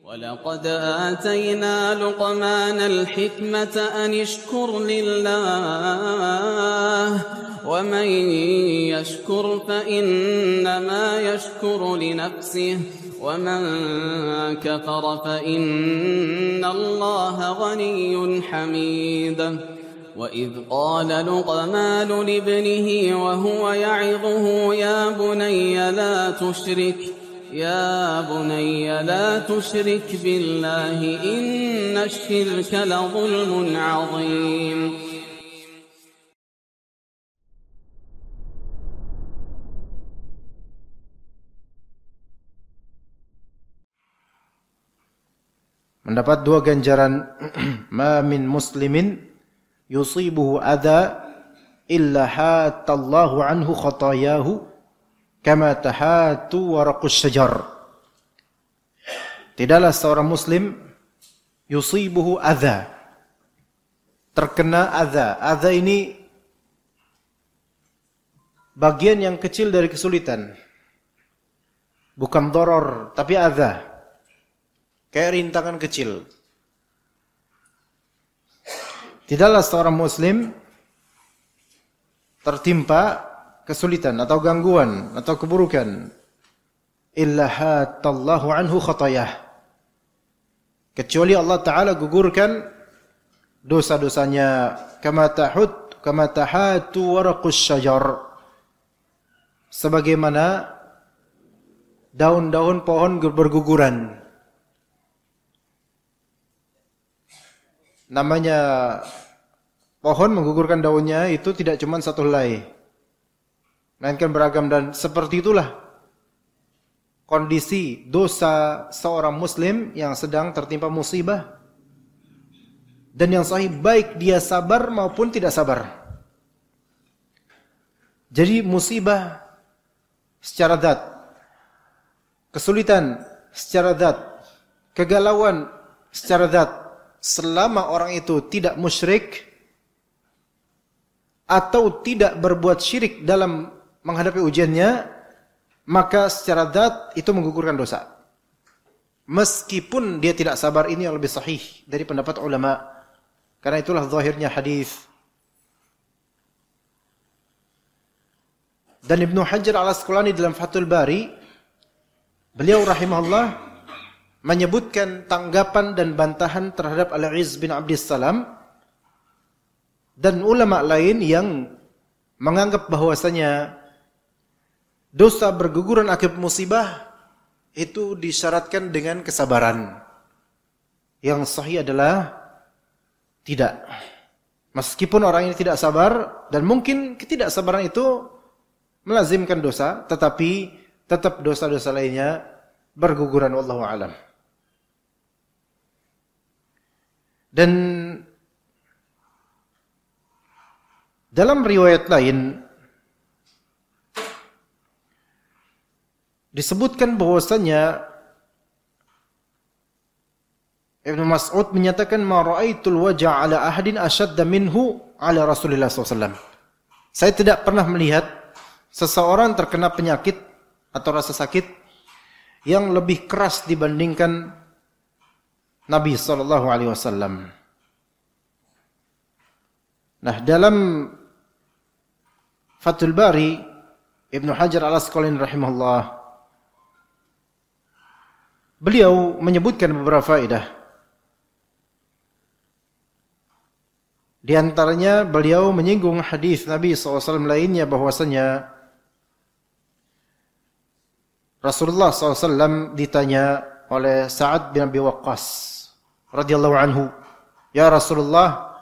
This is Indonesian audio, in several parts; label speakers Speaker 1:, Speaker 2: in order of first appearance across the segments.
Speaker 1: ولقد آتينا لقمان الحكمة أن اشكر لله ومن يشكر فإنما يشكر لنفسه ومن كفر فإن الله غني حميد وإذ قال لقمان لابنه وهو يعظه يا بني لا تشرك بالله إن الشرك لظلم عظيم.
Speaker 2: Mendapat dua ganjaran. Ma min muslimin yusibuhu adha illa hatallahu anhu khatayahu kama tahatu waraqus syajar. Tidaklah seorang muslim yusibuhu adha, terkena adha. Adha ini bagian yang kecil dari kesulitan, bukan doror tapi adha, kayak rintangan kecil. Tidaklah seorang muslim tertimpa kesulitan atau gangguan atau keburukan illa hatallahu anhu khatayah, kecuali Allah Ta'ala gugurkan dosa-dosanya kama tahatu waraqus syajar, sebagaimana daun-daun pohon berguguran. Namanya pohon menggugurkan daunnya itu tidak cuma satu helai, melainkan beragam, dan seperti itulah kondisi dosa seorang muslim yang sedang tertimpa musibah. Dan yang sahih, baik dia sabar maupun tidak sabar. Jadi musibah secara zat, kesulitan secara zat, kegalauan secara zat, selama orang itu tidak musyrik atau tidak berbuat syirik dalam menghadapi ujiannya, maka secara zat itu menggugurkan dosa. Meskipun dia tidak sabar, ini yang lebih sahih dari pendapat ulama. Karena itulah zahirnya hadis. Dan Ibnu Hajar al-Asqalani dalam Fathul Bari, beliau rahimahullah menyebutkan tanggapan dan bantahan terhadap Al-Izz bin Abdissalam dan ulama lain yang menganggap bahwasanya dosa berguguran akibat musibah itu disyaratkan dengan kesabaran. Yang sahih adalah tidak. Meskipun orang ini tidak sabar, dan mungkin ketidaksabaran itu melazimkan dosa, tetapi tetap dosa-dosa lainnya berguguran, wallahu a'lam. Dan dalam riwayat lain disebutkan bahwasanya Ibnu Mas'ud menyatakan, ma ra'aitul waja' ala ahadin ashadda minhu ala Rasulillah SAW. Saya tidak pernah melihat seseorang terkena penyakit atau rasa sakit yang lebih keras dibandingkan Nabi SAW. Nah, dalam Fathul Bari, Ibnu Hajar al-Asqalani rahimahullah, beliau menyebutkan beberapa faedah. Di antaranya beliau menyinggung hadis Nabi SAW lainnya, bahwasanya Rasulullah SAW ditanya oleh Sa'ad bin Abi Waqqas radhiyallahu anhu, Ya Rasulullah,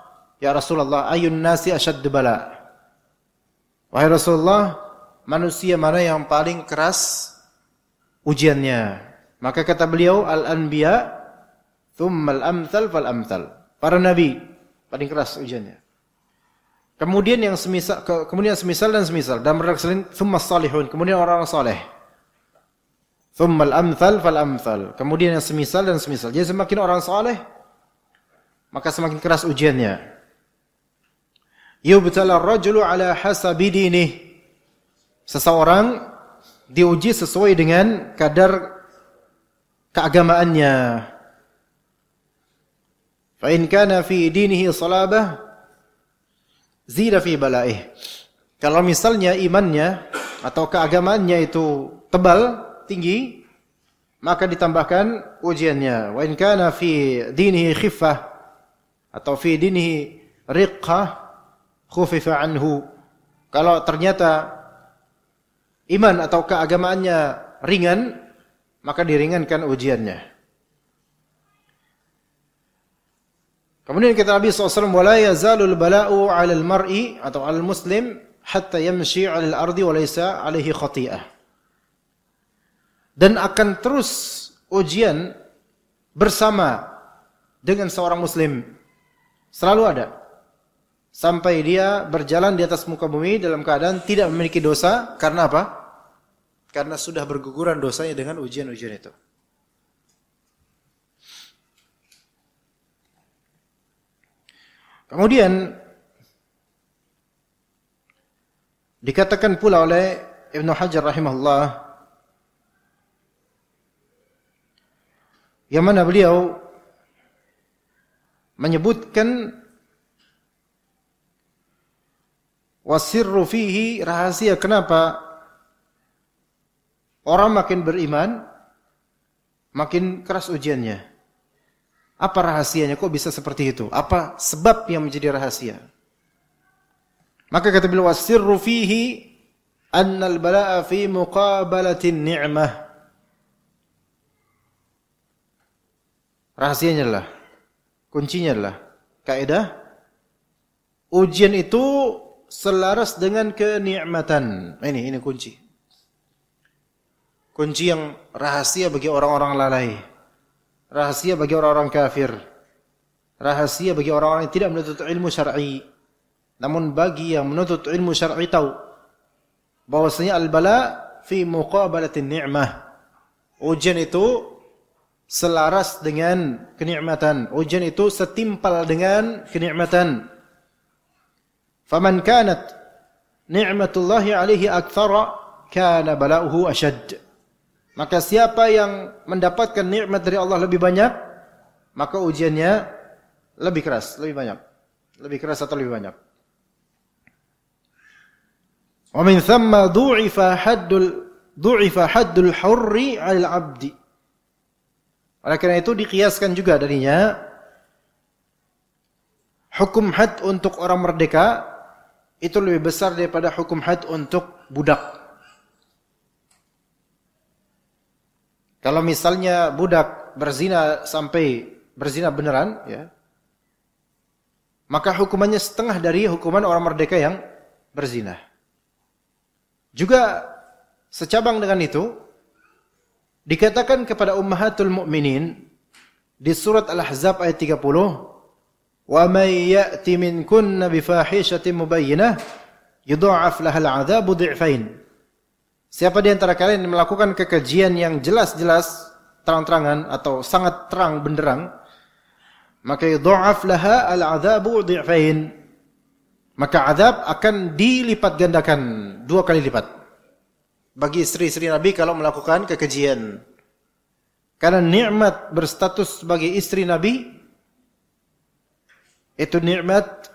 Speaker 2: ayun nasi asyaddu bala. Wahai Rasulullah, manusia mana yang paling keras ujiannya? Maka kata beliau, al-anbiya thummal amthal fal amthal. Para nabi paling keras ujiannya. Kemudian yang semisal, dan semisal. Dan berdasarkan thummas salihun, kemudian orang-orang saleh. Thummal amthal fal amthal. Kemudian yang semisal dan semisal. Jadi semakin orang saleh, maka semakin keras ujiannya. Yubtala ar-rajulu ala hasabi dinih. Seseorang diuji sesuai dengan kadar keagamaannya. Fa in kana fi dinihi salabah zida fi balaih. Kalau misalnya imannya atau keagamaannya itu tebal, tinggi, maka ditambahkan ujiannya. Wa in kana fi dinihi khiffah atau fi dinihi riqqah khufifa anhu. Kalau ternyata iman atau keagamaannya ringan, maka diringankan ujiannya. Kemudian kata Nabi SAW, وَلَا يَزَالُ الْبَلَاءُ عَلَى الْمَرْءِ atau عَلى الْمُسْلِمِ حَتَّى يَمْشِي عَلَى الْأَرْضِ وَلَيْسَ عَلَيْهِ خَطِيئَةٌ. Dan akan terus ujian bersama dengan seorang muslim. Selalu ada. Sampai dia berjalan di atas muka bumi dalam keadaan tidak memiliki dosa. Karena apa? Karena sudah berguguran dosanya dengan ujian-ujian itu. Kemudian dikatakan pula oleh Ibnu Hajar rahimahullah, yang mana beliau menyebutkan wasirru fihi, rahasia kenapa orang makin beriman makin keras ujiannya. Apa rahasianya? Kok bisa seperti itu? Apa sebab yang menjadi rahasia? Maka kata beliau, wasirru fihi annal bala'a fi muqabalatin ni'mah. Rahasianya adalah, kuncinya adalah kaidah ujian itu selaras dengan kenikmatan. Ini kunci. Kunci yang rahasia bagi orang-orang lalai. Rahasia bagi orang-orang kafir. Rahasia bagi orang-orang yang tidak menuntut ilmu syar'i. Namun bagi yang menuntut ilmu syar'i tahu bahwasanya al-bala fi muqabalatin ni'mah. Ujian itu selaras dengan kenikmatan. Ujian itu setimpal dengan kenikmatan. Faman kanat ni'matullahi alaihi aktsara kana bala'uhu ashadd. Maka siapa yang mendapatkan nikmat dari Allah lebih banyak, maka ujiannya lebih keras, lebih banyak. Lebih keras atau lebih banyak. Wa min thamma du'ifa haddul hurri 'alal 'abdi. Oleh karena itu dikiaskan juga darinya hukum had untuk orang merdeka itu lebih besar daripada hukum had untuk budak. Kalau misalnya budak berzina sampai berzina beneran, ya, maka hukumannya setengah dari hukuman orang merdeka yang berzina. Juga secabang dengan itu, dikatakan kepada ummahatul mu'minin di surat Al-Ahzab ayat 30, "Wa may ya'ti minkunna bi fahishatin mubayyinah yudha'af lahal 'adzabu dhi'fain." Siapa di antara kalian yang melakukan kekejian yang jelas-jelas, terang-terangan atau sangat terang benderang, maka yudha'af laha al-'adzabu dhi'fain. Maka azab akan dilipat gandakan 2 kali lipat bagi istri-istri Nabi kalau melakukan kekejian. Karena nikmat berstatus sebagai istri Nabi itu nikmat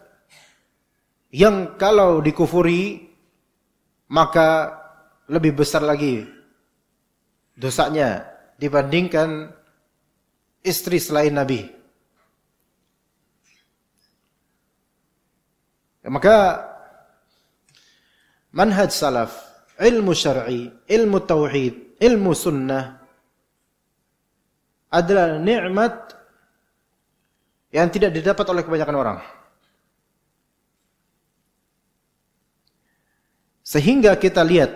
Speaker 2: yang kalau dikufuri maka lebih besar lagi dosanya dibandingkan istri selain Nabi. Maka manhaj salaf, ilmu syar'i, ilmu tauhid, ilmu sunnah adalah nikmat yang tidak didapat oleh kebanyakan orang. Sehingga kita lihat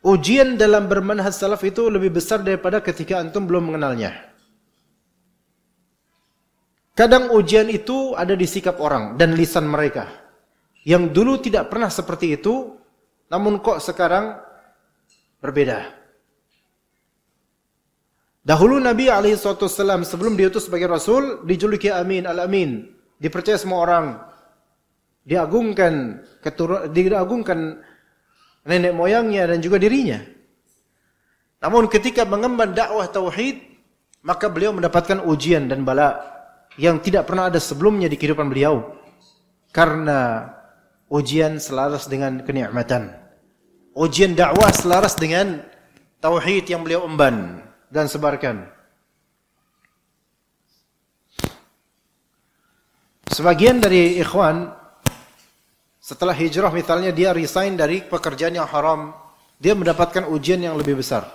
Speaker 2: ujian dalam bermanhaj salaf itu lebih besar daripada ketika antum belum mengenalnya. Kadang ujian itu ada di sikap orang dan lisan mereka. Yang dulu tidak pernah seperti itu, namun kok sekarang berbeda. Dahulu Nabi SAW sebelum diutus sebagai Rasul, dijuluki Amin, Al-Amin. Dipercaya semua orang. Diagungkan nenek moyangnya dan juga dirinya. Namun ketika mengemban dakwah tauhid, maka beliau mendapatkan ujian dan bala yang tidak pernah ada sebelumnya di kehidupan beliau. Karena ujian selaras dengan kenikmatan. Ujian dakwah selaras dengan tauhid yang beliau emban dan sebarkan. Sebagian dari ikhwan setelah hijrah misalnya dia resign dari pekerjaan yang haram, dia mendapatkan ujian yang lebih besar.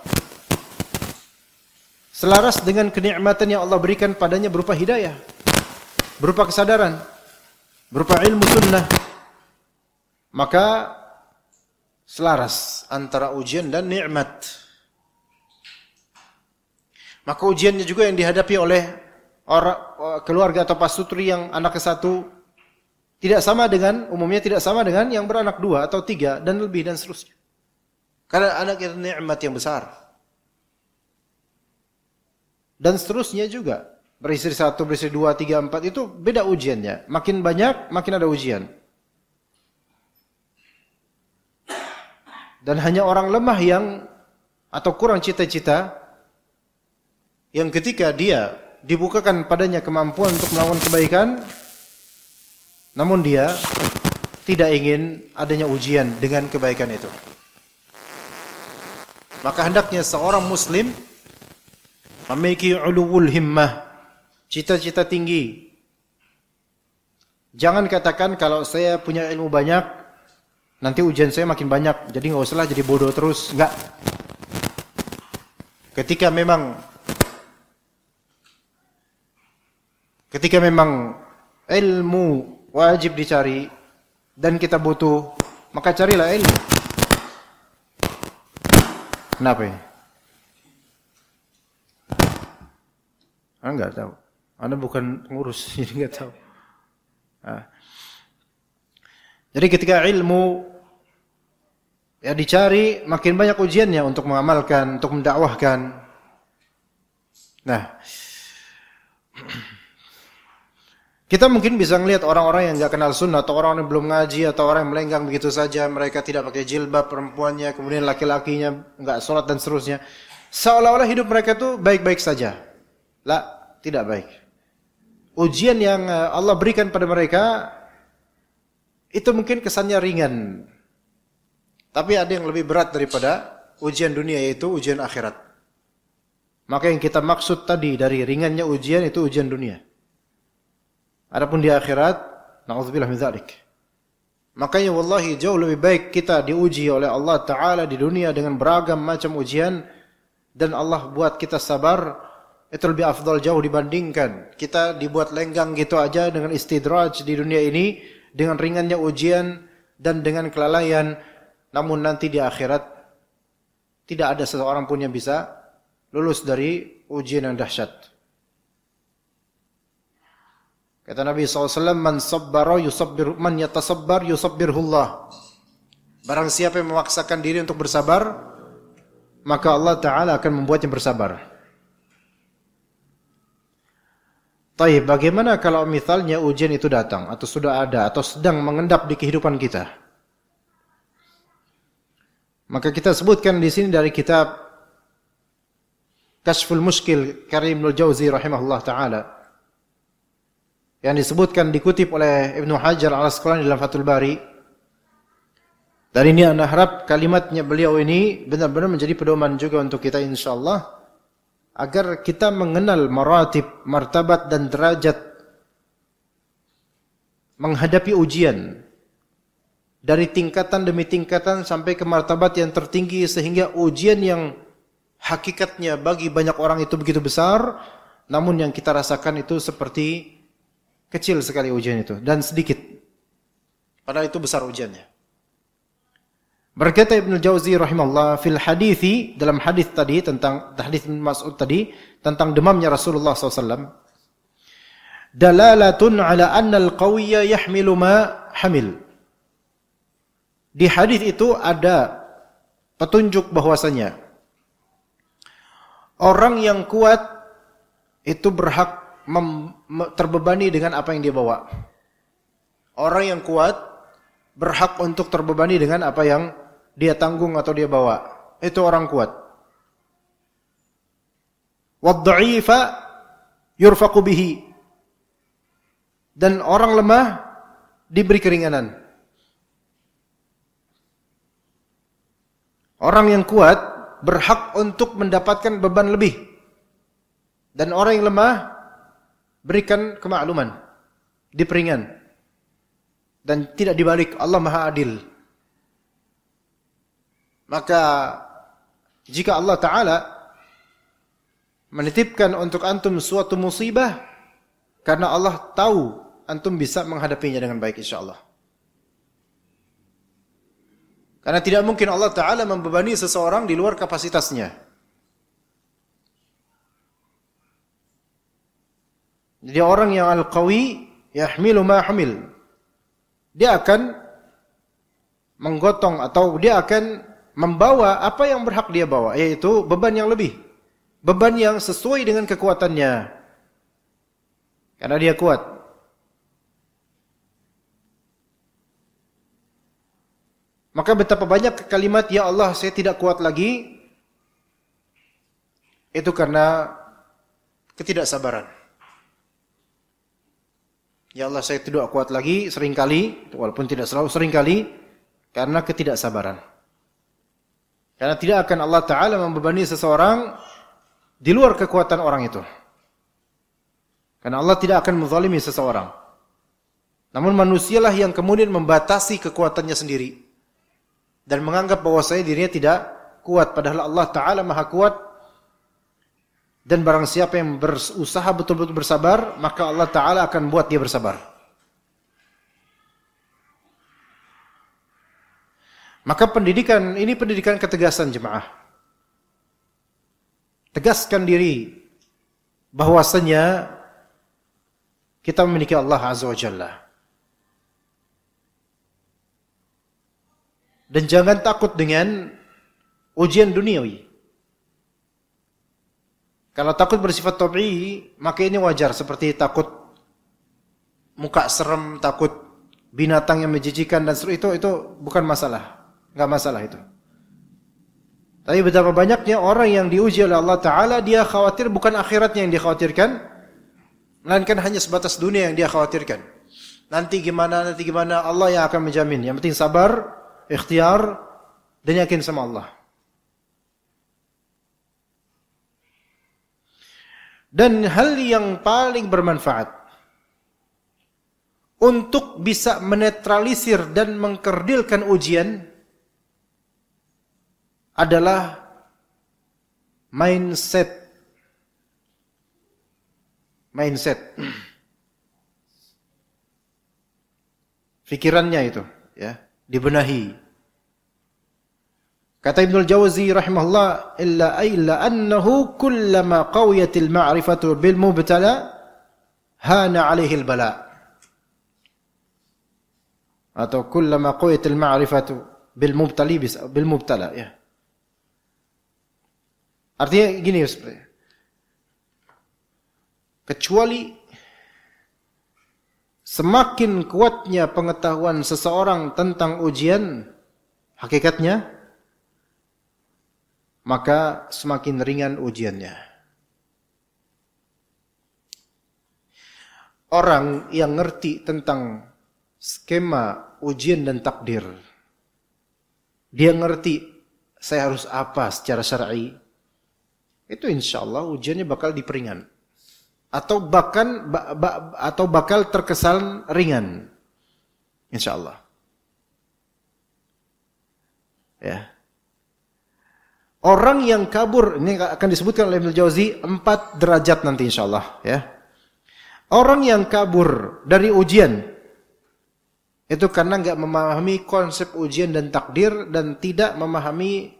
Speaker 2: Selaras dengan kenikmatan yang Allah berikan padanya berupa hidayah, berupa kesadaran, berupa ilmu sunnah. Maka selaras antara ujian dan nikmat. Maka ujiannya juga yang dihadapi oleh orang keluarga atau pasutri yang anaknya satu tidak sama dengan, umumnya tidak sama dengan yang beranak 2 atau 3 dan lebih dan seterusnya. Karena anak itu nikmat yang besar. Dan seterusnya juga. Beristri 1, beristri 2, 3, 4 itu beda ujiannya. Makin banyak, makin ada ujian. Dan hanya orang lemah yang atau kurang cita-cita yang ketika dia dibukakan padanya kemampuan untuk melakukan kebaikan, namun dia tidak ingin adanya ujian dengan kebaikan itu. Maka hendaknya seorang muslim memiliki uluwul himmah, cita-cita tinggi. Jangan katakan kalau saya punya ilmu banyak, nanti ujian saya makin banyak, jadi nggak usahlah jadi bodoh terus. Enggak. Ketika memang ilmu wajib dicari dan kita butuh, maka carilah ilmu. Kenapa ini? Enggak tahu. Anda bukan pengurus, jadi enggak tahu. Jadi ketika ilmu ya dicari, makin banyak ujiannya untuk mengamalkan, untuk mendakwahkan. Nah, kita mungkin bisa melihat orang-orang yang enggak kenal sunnah atau orang yang belum ngaji atau orang yang melenggang begitu saja, mereka tidak pakai jilbab perempuannya, kemudian laki-lakinya enggak sholat dan seterusnya. Seolah-olah hidup mereka itu baik-baik saja. Lah, tidak baik. Ujian yang Allah berikan pada mereka itu mungkin kesannya ringan. Tapi ada yang lebih berat daripada ujian dunia, yaitu ujian akhirat. Maka yang kita maksud tadi dari ringannya ujian itu ujian dunia. Adapun di akhirat, na'udzubillah min dzalik. Makanya wallahi jauh lebih baik kita diuji oleh Allah Ta'ala di dunia dengan beragam macam ujian dan Allah buat kita sabar. Itu lebih afdal jauh dibandingkan kita dibuat lenggang gitu aja dengan istidraj di dunia ini, dengan ringannya ujian dan dengan kelalaian, namun nanti di akhirat tidak ada seseorang pun yang bisa lulus dari ujian yang dahsyat. Kata Nabi SAW, man yatasabbar yusabbirhullah. Barang siapa yang memaksakan diri untuk bersabar, maka Allah Ta'ala akan membuatnya bersabar. Taib, bagaimana kalau misalnya ujian itu datang atau sudah ada atau sedang mengendap di kehidupan kita? Maka kita sebutkan di sini dari kitab Kashful Mushkil karya Ibnu Jauzi rahimahullah taala, yang disebutkan dikutip oleh Ibnu Hajar Al-Asqalani dalam Fathul Bari. Dari ini anda harap kalimatnya beliau ini benar-benar menjadi pedoman juga untuk kita insyaallah, agar kita mengenal maratib, martabat dan derajat menghadapi ujian dari tingkatan demi tingkatan sampai ke martabat yang tertinggi, sehingga ujian yang hakikatnya bagi banyak orang itu begitu besar, namun yang kita rasakan itu seperti kecil sekali ujian itu dan sedikit, padahal itu besar ujiannya. Berkata Ibnu Jauzi rahimahullah fil hadithi, dalam hadis tadi tentang hadis Ibnu Mas'ud tadi tentang demamnya Rasulullah SAW, dalalatun ala anna al-qawiyya yahmilu ma hamil. Di hadis itu ada petunjuk bahwasanya orang yang kuat itu berhak terbebani dengan apa yang dia bawa. Orang yang kuat berhak untuk terbebani dengan apa yang dia tanggung atau dia bawa. Itu orang kuat. wad-dha'ifa yurfaqu bihi. Dan orang lemah diberi keringanan. Orang yang kuat berhak untuk mendapatkan beban lebih. Dan orang yang lemah berikan kemakluman, diperingan. Dan tidak dibalik, Allah Maha Adil. Maka jika Allah Ta'ala menitipkan untuk antum suatu musibah, karena Allah tahu antum bisa menghadapinya dengan baik insyaallah. Karena tidak mungkin Allah Ta'ala membebani seseorang di luar kapasitasnya. Jadi orang yang al-qawi yahmilu ma hamil. Dia akan menggotong atau dia akan membawa apa yang berhak dia bawa, yaitu beban yang lebih. Beban yang sesuai dengan kekuatannya. Karena dia kuat. Maka betapa banyak kalimat, ya Allah saya tidak kuat lagi, itu karena ketidaksabaran. Ya Allah saya tidak kuat lagi, seringkali, walaupun tidak selalu, seringkali, karena ketidaksabaran. Karena tidak akan Allah Ta'ala membebani seseorang di luar kekuatan orang itu. Karena Allah tidak akan menzalimi seseorang. Namun manusialah yang kemudian membatasi kekuatannya sendiri. Dan menganggap bahwasanya dirinya tidak kuat. Padahal Allah Ta'ala Maha kuat. Dan barang siapa yang berusaha betul-betul bersabar, maka Allah Ta'ala akan buat dia bersabar. Maka pendidikan, ini pendidikan ketegasan jemaah. Tegaskan diri bahwasanya kita memiliki Allah Azza wa Jalla. Dan jangan takut dengan ujian duniawi. Kalau takut bersifat tabii, maka ini wajar, seperti takut muka serem, takut binatang yang menjijikan dan seterusnya, itu bukan masalah. Enggak masalah itu. Tapi betapa banyaknya orang yang diuji oleh Allah Ta'ala, dia khawatir bukan akhiratnya yang dikhawatirkan, melainkan hanya sebatas dunia yang dia khawatirkan. Nanti gimana, Allah yang akan menjamin. Yang penting sabar, ikhtiar, dan yakin sama Allah. Dan hal yang paling bermanfaat untuk bisa menetralisir dan mengkerdilkan ujian adalah mindset. Pikirannya itu, ya, dibenahi. Kata Ibnul Jauzi rahimahullah, illa annahu kullama qawiyatil ma'rifatu bil mubtala hana 'alaihi al bala. Atau kullama qawiyatil ma'rifatu bil mubtala, ya. Artinya gini ya, kecuali semakin kuatnya pengetahuan seseorang tentang ujian hakikatnya, maka semakin ringan ujiannya. Orang yang ngerti tentang skema ujian dan takdir, dia ngerti saya harus apa secara syar'i, itu insyaallah ujiannya bakal diperingan. Atau bakal terkesan ringan. Insyaallah. Ya. Orang yang kabur, ini akan disebutkan oleh Ibnu Jauzi 4 derajat nanti insyaallah, ya. Orang yang kabur dari ujian itu karena enggak memahami konsep ujian dan takdir dan tidak memahami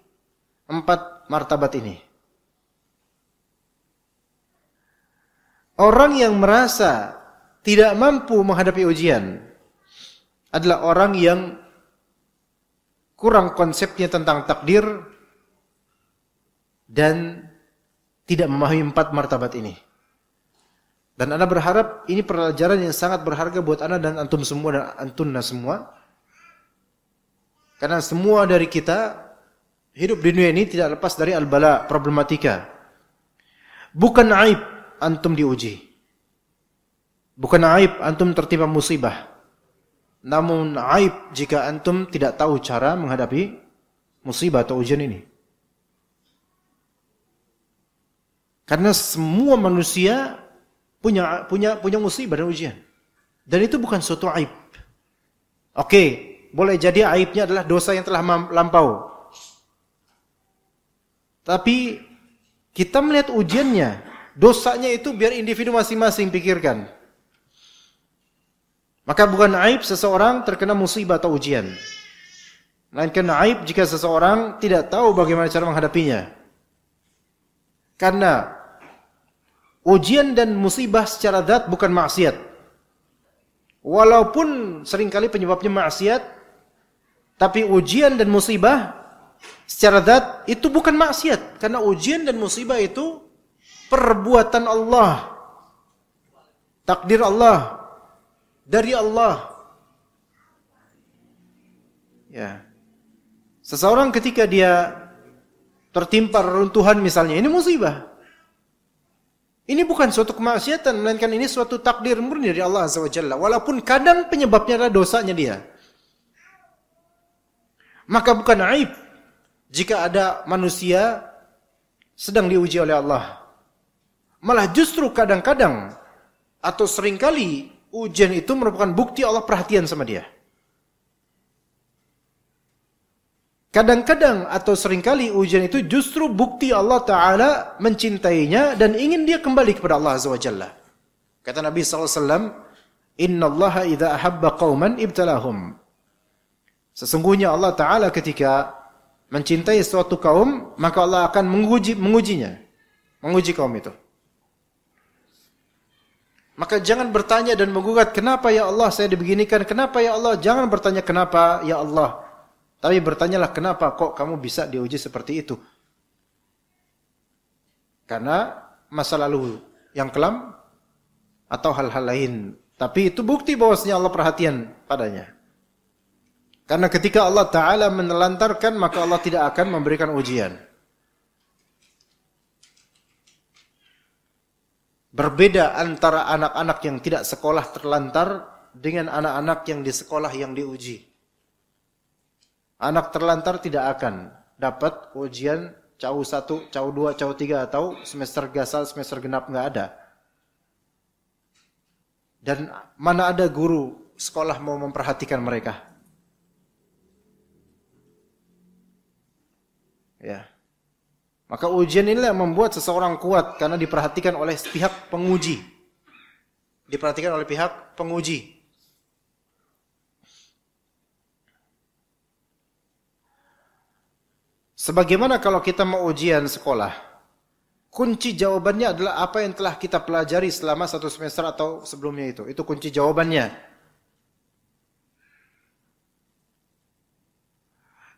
Speaker 2: 4 martabat ini. Orang yang merasa tidak mampu menghadapi ujian adalah orang yang kurang konsepnya tentang takdir dan tidak memahami 4 martabat ini. Dan Anda berharap ini pelajaran yang sangat berharga buat Anda dan antum semua dan antunna semua. Karena semua dari kita hidup di dunia ini tidak lepas dari al-bala, problematika. Bukan aib antum diuji. Bukan aib antum tertimpa musibah. Namun aib jika antum tidak tahu cara menghadapi musibah atau ujian ini. Karena semua manusia punya musibah dan ujian. Dan itu bukan suatu aib. Oke, boleh jadi aibnya adalah dosa yang telah lampau. Tapi kita melihat ujiannya, dosanya itu biar individu masing-masing pikirkan. Maka bukan aib seseorang terkena musibah atau ujian. Melainkan aib jika seseorang tidak tahu bagaimana cara menghadapinya. Karena ujian dan musibah secara zat bukan maksiat. Walaupun seringkali penyebabnya maksiat, tapi ujian dan musibah secara zat itu bukan maksiat. Karena ujian dan musibah itu perbuatan Allah. Takdir Allah. Dari Allah. Ya. Seseorang ketika dia tertimpa reruntuhan misalnya, ini musibah. Ini bukan suatu kemaksiatan, melainkan ini suatu takdir murni dari Allah Azza wa Jalla. Walaupun kadang penyebabnya adalah dosanya dia. Maka bukan aib jika ada manusia sedang diuji oleh Allah. Malah justru kadang-kadang atau seringkali ujian itu merupakan bukti Allah perhatian sama dia. Kadang-kadang atau seringkali ujian itu justru bukti Allah Ta'ala mencintainya dan ingin dia kembali kepada Allah Azza wa Jalla. Kata Nabi SAW, Inna Allaha idha ahabba qawman ibtalahum. Sesungguhnya Allah Ta'ala ketika mencintai suatu kaum, maka Allah akan mengujinya. Menguji kaum itu. Maka jangan bertanya dan menggugat, kenapa ya Allah saya dibeginikan, kenapa ya Allah? Jangan bertanya kenapa ya Allah. Tapi bertanyalah kenapa kok kamu bisa diuji seperti itu. Karena masa lalu yang kelam atau hal-hal lain. Tapi itu bukti bahwasanya Allah perhatian padanya. Karena ketika Allah Ta'ala menelantarkan, maka Allah tidak akan memberikan ujian. Berbeda antara anak-anak yang tidak sekolah terlantar dengan anak-anak yang di sekolah yang diuji. Anak terlantar tidak akan dapat ujian CAU 1, CAU 2, CAU 3 atau semester gasal, semester genap, nggak ada. Dan mana ada guru sekolah mau memperhatikan mereka. Ya. Maka ujian inilah yang membuat seseorang kuat karena diperhatikan oleh pihak penguji. Diperhatikan oleh pihak penguji. Sebagaimana kalau kita mau ujian sekolah, kunci jawabannya adalah apa yang telah kita pelajari selama satu semester atau sebelumnya itu. Itu kunci jawabannya.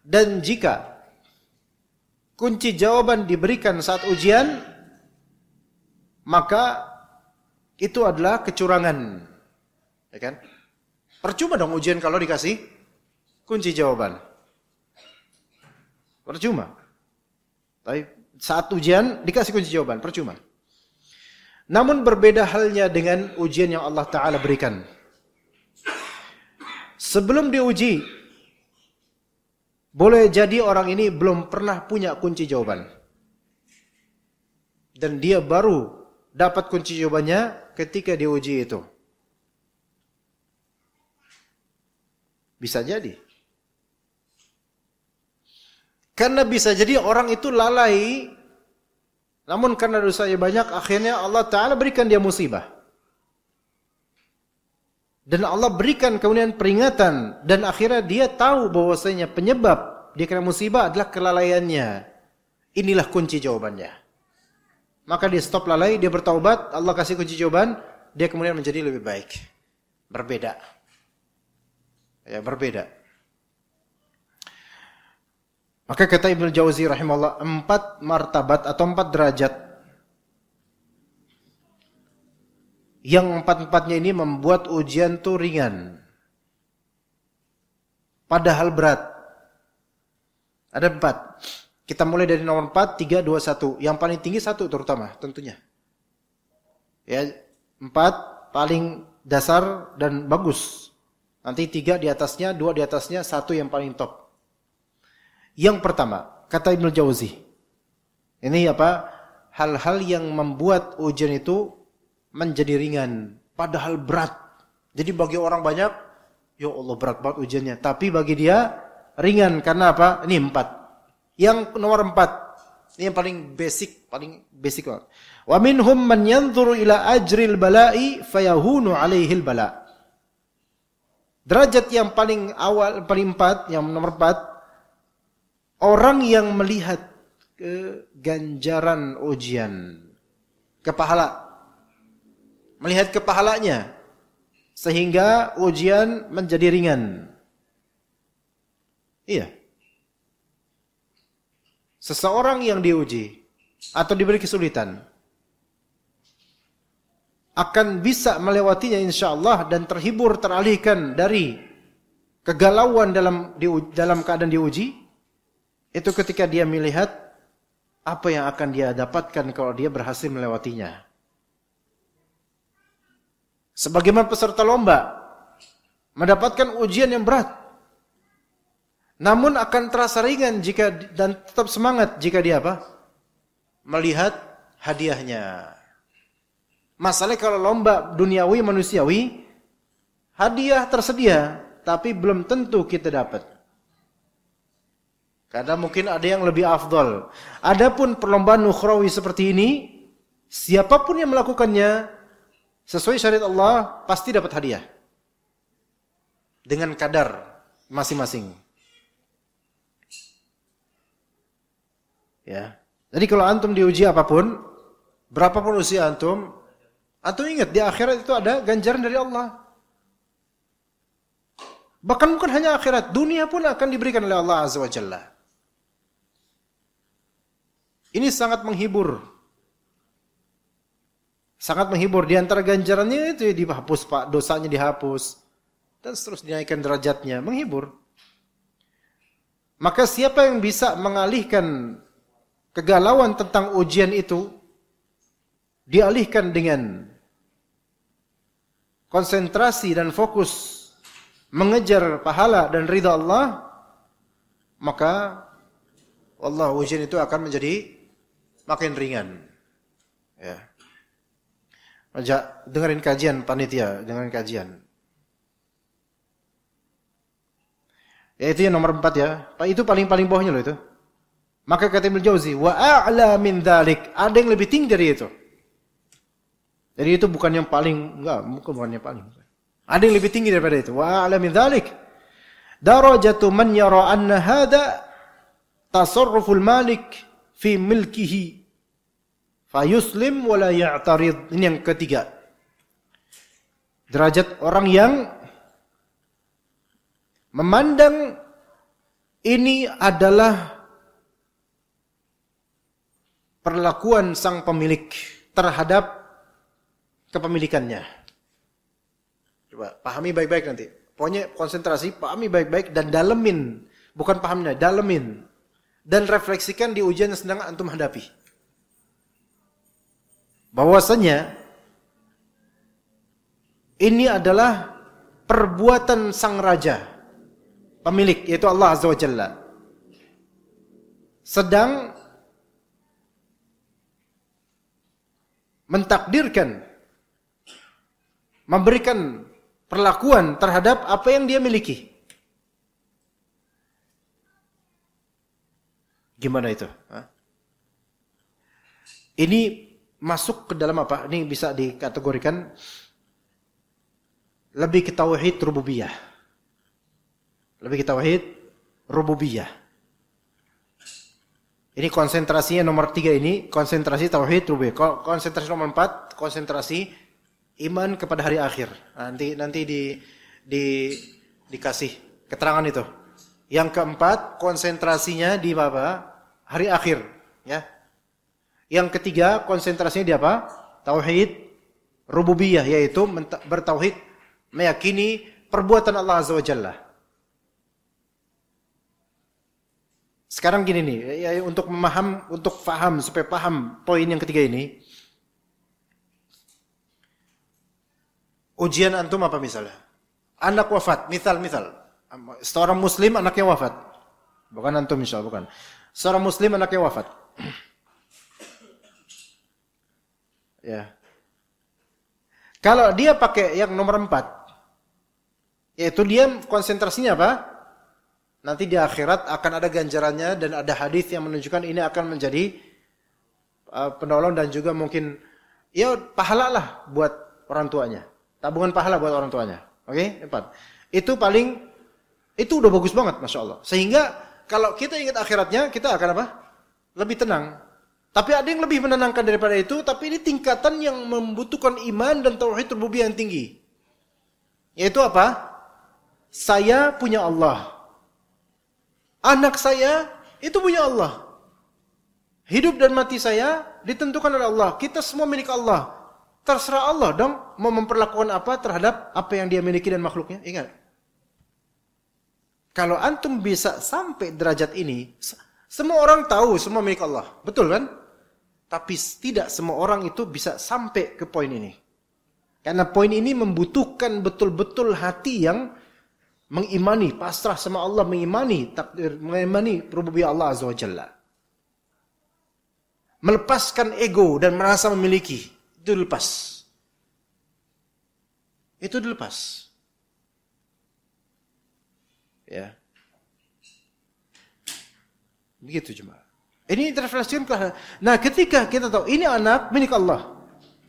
Speaker 2: Dan jika kunci jawaban diberikan saat ujian, maka itu adalah kecurangan. Ya kan? Percuma dong ujian kalau dikasih kunci jawaban. Percuma. Tapi saat ujian dikasih kunci jawaban, percuma. Namun berbeda halnya dengan ujian yang Allah Ta'ala berikan. Sebelum diuji, boleh jadi orang ini belum pernah punya kunci jawaban. Dan dia baru dapat kunci jawabannya ketika diuji itu. Bisa jadi. Karena bisa jadi orang itu lalai, namun karena dosanya banyak, akhirnya Allah Ta'ala berikan dia musibah. Dan Allah berikan kemudian peringatan, dan akhirnya dia tahu bahwasanya penyebab dia kena musibah adalah kelalaiannya. Inilah kunci jawabannya. Maka dia stop lalai, dia bertaubat, Allah kasih kunci jawaban, dia kemudian menjadi lebih baik. Berbeda. Ya, berbeda. Maka kata Ibnu Jauzi rahimahullah, 4 martabat atau 4 derajat yang 4-4-nya ini membuat ujian itu ringan. Padahal berat. Ada 4. Kita mulai dari nomor 4, 3, 2, 1. Yang paling tinggi 1 terutama tentunya. Ya, 4 paling dasar dan bagus. Nanti 3 di atasnya, 2 di atasnya, 1 yang paling top. Yang pertama, kata Ibnu Jauzi. Ini apa? Hal-hal yang membuat ujian itu menjadi ringan, padahal berat. Jadi bagi orang banyak, ya Allah berat banget ujiannya. Tapi bagi dia ringan karena apa? Ini 4. Yang nomor 4, ini yang paling basic banget. Wa minhum man yanzuru ila ajril bala'i fayahunu 'alaihil bala'. Derajat yang paling awal, paling 4, yang nomor 4, orang yang melihat ke ganjaran ujian, ke pahala. Melihat ke pahalanya sehingga ujian menjadi ringan. Iya. Seseorang yang diuji atau diberi kesulitan akan bisa melewatinya insyaallah dan terhibur, teralihkan dari kegalauan dalam keadaan diuji, itu ketika dia melihat apa yang akan dia dapatkan kalau dia berhasil melewatinya. Sebagaimana peserta lomba mendapatkan ujian yang berat, namun akan terasa ringan dan tetap semangat jika dia apa? Melihat hadiahnya. Masalahnya kalau lomba duniawi manusiawi, hadiah tersedia, tapi belum tentu kita dapat. Karena mungkin ada yang lebih afdol. Adapun perlombaan ukhrawi seperti ini, siapapun yang melakukannya sesuai syariat Allah pasti dapat hadiah. Dengan kadar masing-masing. Ya. Jadi kalau antum diuji apapun, berapapun usia antum ingat di akhirat itu ada ganjaran dari Allah. Bahkan bukan hanya akhirat, dunia pun akan diberikan oleh Allah Azza wa Jalla. Ini sangat menghibur. Sangat menghibur. Di antara ganjarannya itu dihapus, Pak, dosanya dihapus. Dan seterusnya dinaikkan derajatnya, menghibur. Maka siapa yang bisa mengalihkan kegalauan tentang ujian itu, dialihkan dengan konsentrasi dan fokus mengejar pahala dan ridha Allah, maka Allah ujian itu akan menjadi makin ringan. Ya. Dengerin kajian panitia, dengerin kajian. Ya itu yang nomor 4 ya. Itu paling bawahnya loh itu. Maka kata Ibnu Jauzi, wa a'la min dzalik, ada yang lebih tinggi dari itu. Jadi itu bukan yang paling, bukan yang paling. Ada yang lebih tinggi daripada itu. Wa a'la min dzalik. Darajatu man yara anna hadha tasarruful malik fi milkihi fayuslim wa la ya'tarid. Ini yang ketiga. Derajat orang yang memandang ini adalah perlakuan sang pemilik terhadap kepemilikannya. Coba pahami baik-baik nanti. Pokoknya konsentrasi, pahami baik-baik dan dalemin. Bukan pahamnya, dalemin. Dan refleksikan di ujian yang sedang antum hadapi. Bahwasanya ini adalah perbuatan sang raja, pemilik, yaitu Allah Azza wa Jalla. Sedang mentakdirkan, memberikan perlakuan terhadap apa yang dia miliki. Gimana itu? Ini masuk ke dalam apa? Ini bisa dikategorikan lebih ke tauhid rububiyah. Lebih ke tauhid rububiyah. Ini konsentrasinya nomor 3 ini, konsentrasi tauhid rububiyah. Konsentrasi nomor 4, konsentrasi iman kepada hari akhir. Nanti dikasih keterangan itu. Yang keempat, konsentrasinya di apa? Hari akhir, ya. Yang ketiga, konsentrasinya di apa? Tauhid rububiyah, yaitu bertauhid, meyakini perbuatan Allah Azza wa Jalla. Sekarang gini nih, ya, untuk paham supaya paham poin yang ketiga ini. Ujian antum apa misalnya? Anak wafat, misal. Seorang muslim anaknya wafat. Bukan antum insyaallah, bukan. Seorang muslim anaknya wafat. Ya. Kalau dia pakai yang nomor 4, yaitu dia konsentrasinya apa? Nanti di akhirat akan ada ganjarannya dan ada hadis yang menunjukkan ini akan menjadi penolong dan juga mungkin ya pahala lah buat orang tuanya. Tabungan pahala buat orang tuanya. Oke, 4. Itu udah bagus banget, Masya Allah. Sehingga kalau kita ingat akhiratnya, kita akan apa? Lebih tenang. Tapi ada yang lebih menenangkan daripada itu, tapi ini tingkatan yang membutuhkan iman dan tauhid rububiyah yang tinggi. Yaitu apa? Saya punya Allah. Anak saya itu punya Allah. Hidup dan mati saya ditentukan oleh Allah. Kita semua milik Allah. Terserah Allah dong mau memperlakukan apa terhadap apa yang dia miliki dan makhluknya. Ingat. Kalau antum bisa sampai derajat ini, semua orang tahu semua milik Allah. Betul kan? Tapi tidak semua orang itu bisa sampai ke poin ini. Karena poin ini membutuhkan betul-betul hati yang mengimani, pasrah sama Allah, mengimani takdir, mengimani rububiyah Allah Azza wa Jalla. Melepaskan ego dan merasa memiliki. Itu dilepas. Ya. Begitu cuma. Ini terrefleksikan ke. Nah, ketika kita tahu ini anak milik Allah.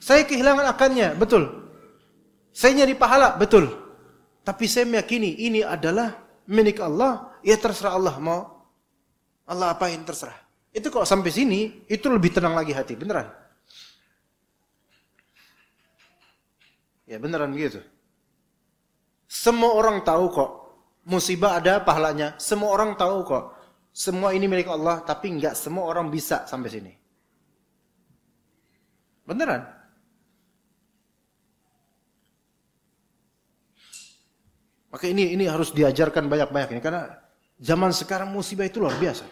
Speaker 2: Saya kehilangan akannya, betul. Saya nyari pahala, betul. Tapi saya meyakini ini adalah milik Allah, ya terserah Allah mau. Allah apain terserah. Itu kalau sampai sini, itu lebih tenang lagi hati, beneran. Ya beneran begitu. Semua orang tahu kok, musibah ada pahalanya. Semua orang tahu kok, semua ini milik Allah, tapi enggak semua orang bisa sampai sini. Beneran. Maka ini harus diajarkan banyak-banyak ini, karena zaman sekarang musibah itu luar biasa.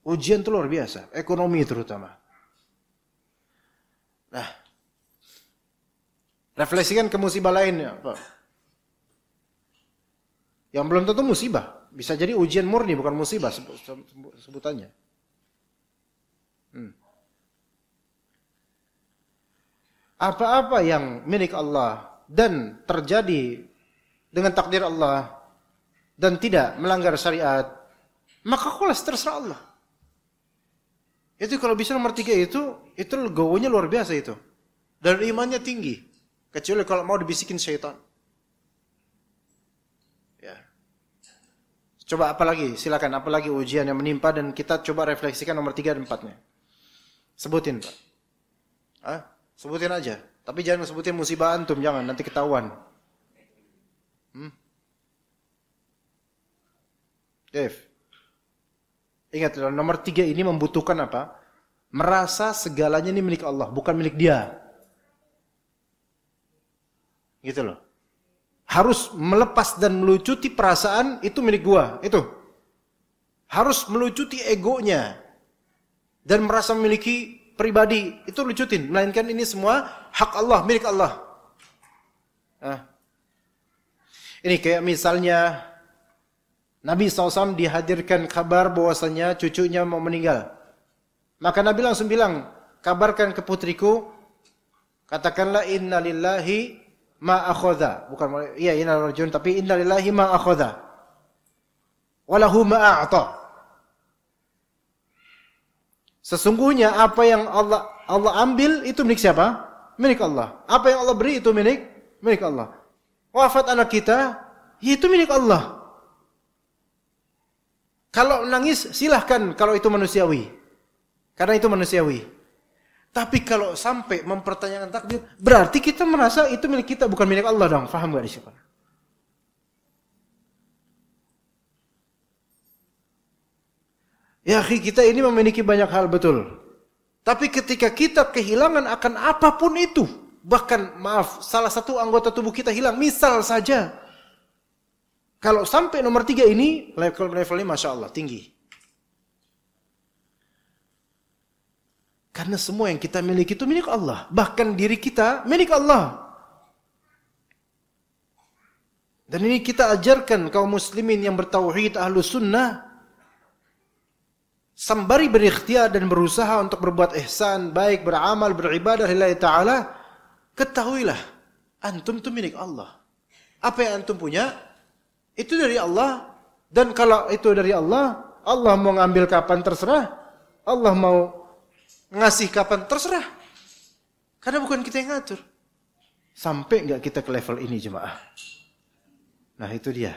Speaker 2: Ujian itu luar biasa, ekonomi terutama. Nah, refleksikan ke musibah lainnya, Pak. Yang belum tentu musibah, bisa jadi ujian murni bukan musibah sebutannya. Apa-apa yang milik Allah dan terjadi dengan takdir Allah dan tidak melanggar syariat, maka kholas terserah Allah. Itu kalau bisa nomor 3 itu legowonya luar biasa itu. Dan imannya tinggi. Kecuali kalau mau dibisikin syaitan. Ya. Coba apa lagi? Silakan, apa lagi ujian yang menimpa dan kita coba refleksikan nomor 3 dan 4-nya. Sebutin, Pak. Sebutin aja. Tapi jangan sebutin musibah antum, jangan nanti ketahuan. Dev. Ingat, nomor 3 ini membutuhkan apa? Merasa segalanya ini milik Allah, bukan milik dia. Gitu loh. Harus melepas dan melucuti perasaan itu milik gua, itu. Harus melucuti egonya dan merasa memiliki pribadi, itu lucutin. Melainkan ini semua hak Allah, milik Allah. Ini kayak misalnya Nabi SAW dihadirkan kabar bahwasanya cucunya mau meninggal. Maka Nabi langsung bilang, kabarkan ke putriku, katakanlah inna lillahi ma akhadha, bukan inna rajun, tapi inna lillahi ma akhadha walahu ma a'ta. Sesungguhnya apa yang Allah ambil itu milik siapa? Milik Allah. Apa yang Allah beri itu milik Allah. Wafat anak kita, itu milik Allah. Kalau nangis silahkan kalau itu manusiawi. Karena itu manusiawi. Tapi kalau sampai mempertanyakan takdir, berarti kita merasa itu milik kita, bukan milik Allah dong. Faham gak di situ? Ya, kita ini memiliki banyak hal, betul. Tapi ketika kita kehilangan akan apapun itu, bahkan maaf, salah satu anggota tubuh kita hilang, misal saja. Kalau sampai nomor 3 ini, levelnya Masya Allah, tinggi. Karena semua yang kita miliki itu milik Allah. Bahkan diri kita milik Allah. Dan ini kita ajarkan kaum muslimin yang bertauhid ahlus sunnah. Sembari berikhtiar dan berusaha untuk berbuat ihsan, baik, beramal, beribadah lillahi ta'ala. Ketahuilah, antum itu milik Allah. Apa yang antum punya, itu dari Allah. Dan kalau itu dari Allah, Allah mau ngambil kapan terserah. Allah mau ngasih kapan terserah. Karena bukan kita yang ngatur. Sampai enggak kita ke level ini jemaah? Nah itu dia.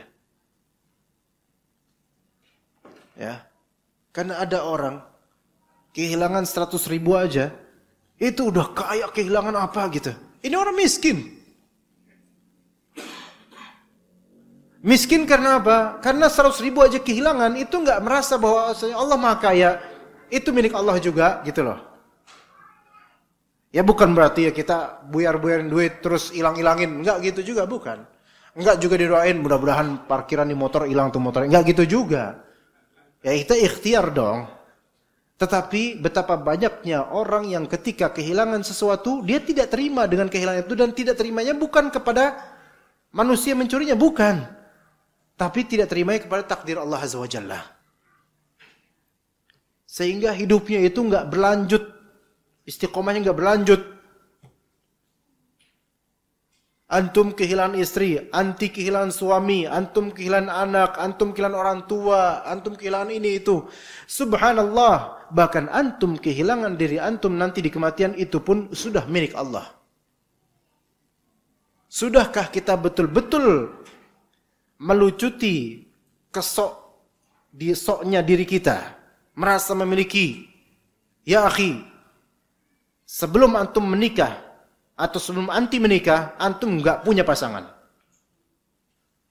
Speaker 2: Ya. Karena ada orang kehilangan 100.000 aja, itu udah kaya kehilangan apa gitu. Ini orang miskin. Miskin karena apa? Karena 100.000 aja kehilangan, itu enggak merasa bahwa Allah Maha Kaya. Itu milik Allah juga, gitu loh. Ya bukan berarti ya kita buyar-buyarin duit terus hilang-hilangin. Enggak gitu juga, bukan. Enggak juga didoain mudah-mudahan parkiran di motor hilang tuh motor. Enggak gitu juga. Ya kita ikhtiar dong. Tetapi betapa banyaknya orang yang ketika kehilangan sesuatu, dia tidak terima dengan kehilangan itu. Dan tidak terimanya bukan kepada manusia mencurinya, bukan. Tapi tidak terimanya kepada takdir Allah Azza wa Jalla. Sehingga hidupnya itu enggak berlanjut. Istiqomahnya enggak berlanjut. Antum kehilangan istri, anti kehilangan suami, antum kehilangan anak, antum kehilangan orang tua, antum kehilangan ini itu. Subhanallah, bahkan antum kehilangan diri antum nanti di kematian itu pun sudah milik Allah. Sudahkah kita betul-betul melucuti soknya diri kita? Merasa memiliki, ya akhi, sebelum antum menikah atau sebelum anti menikah, antum enggak punya pasangan.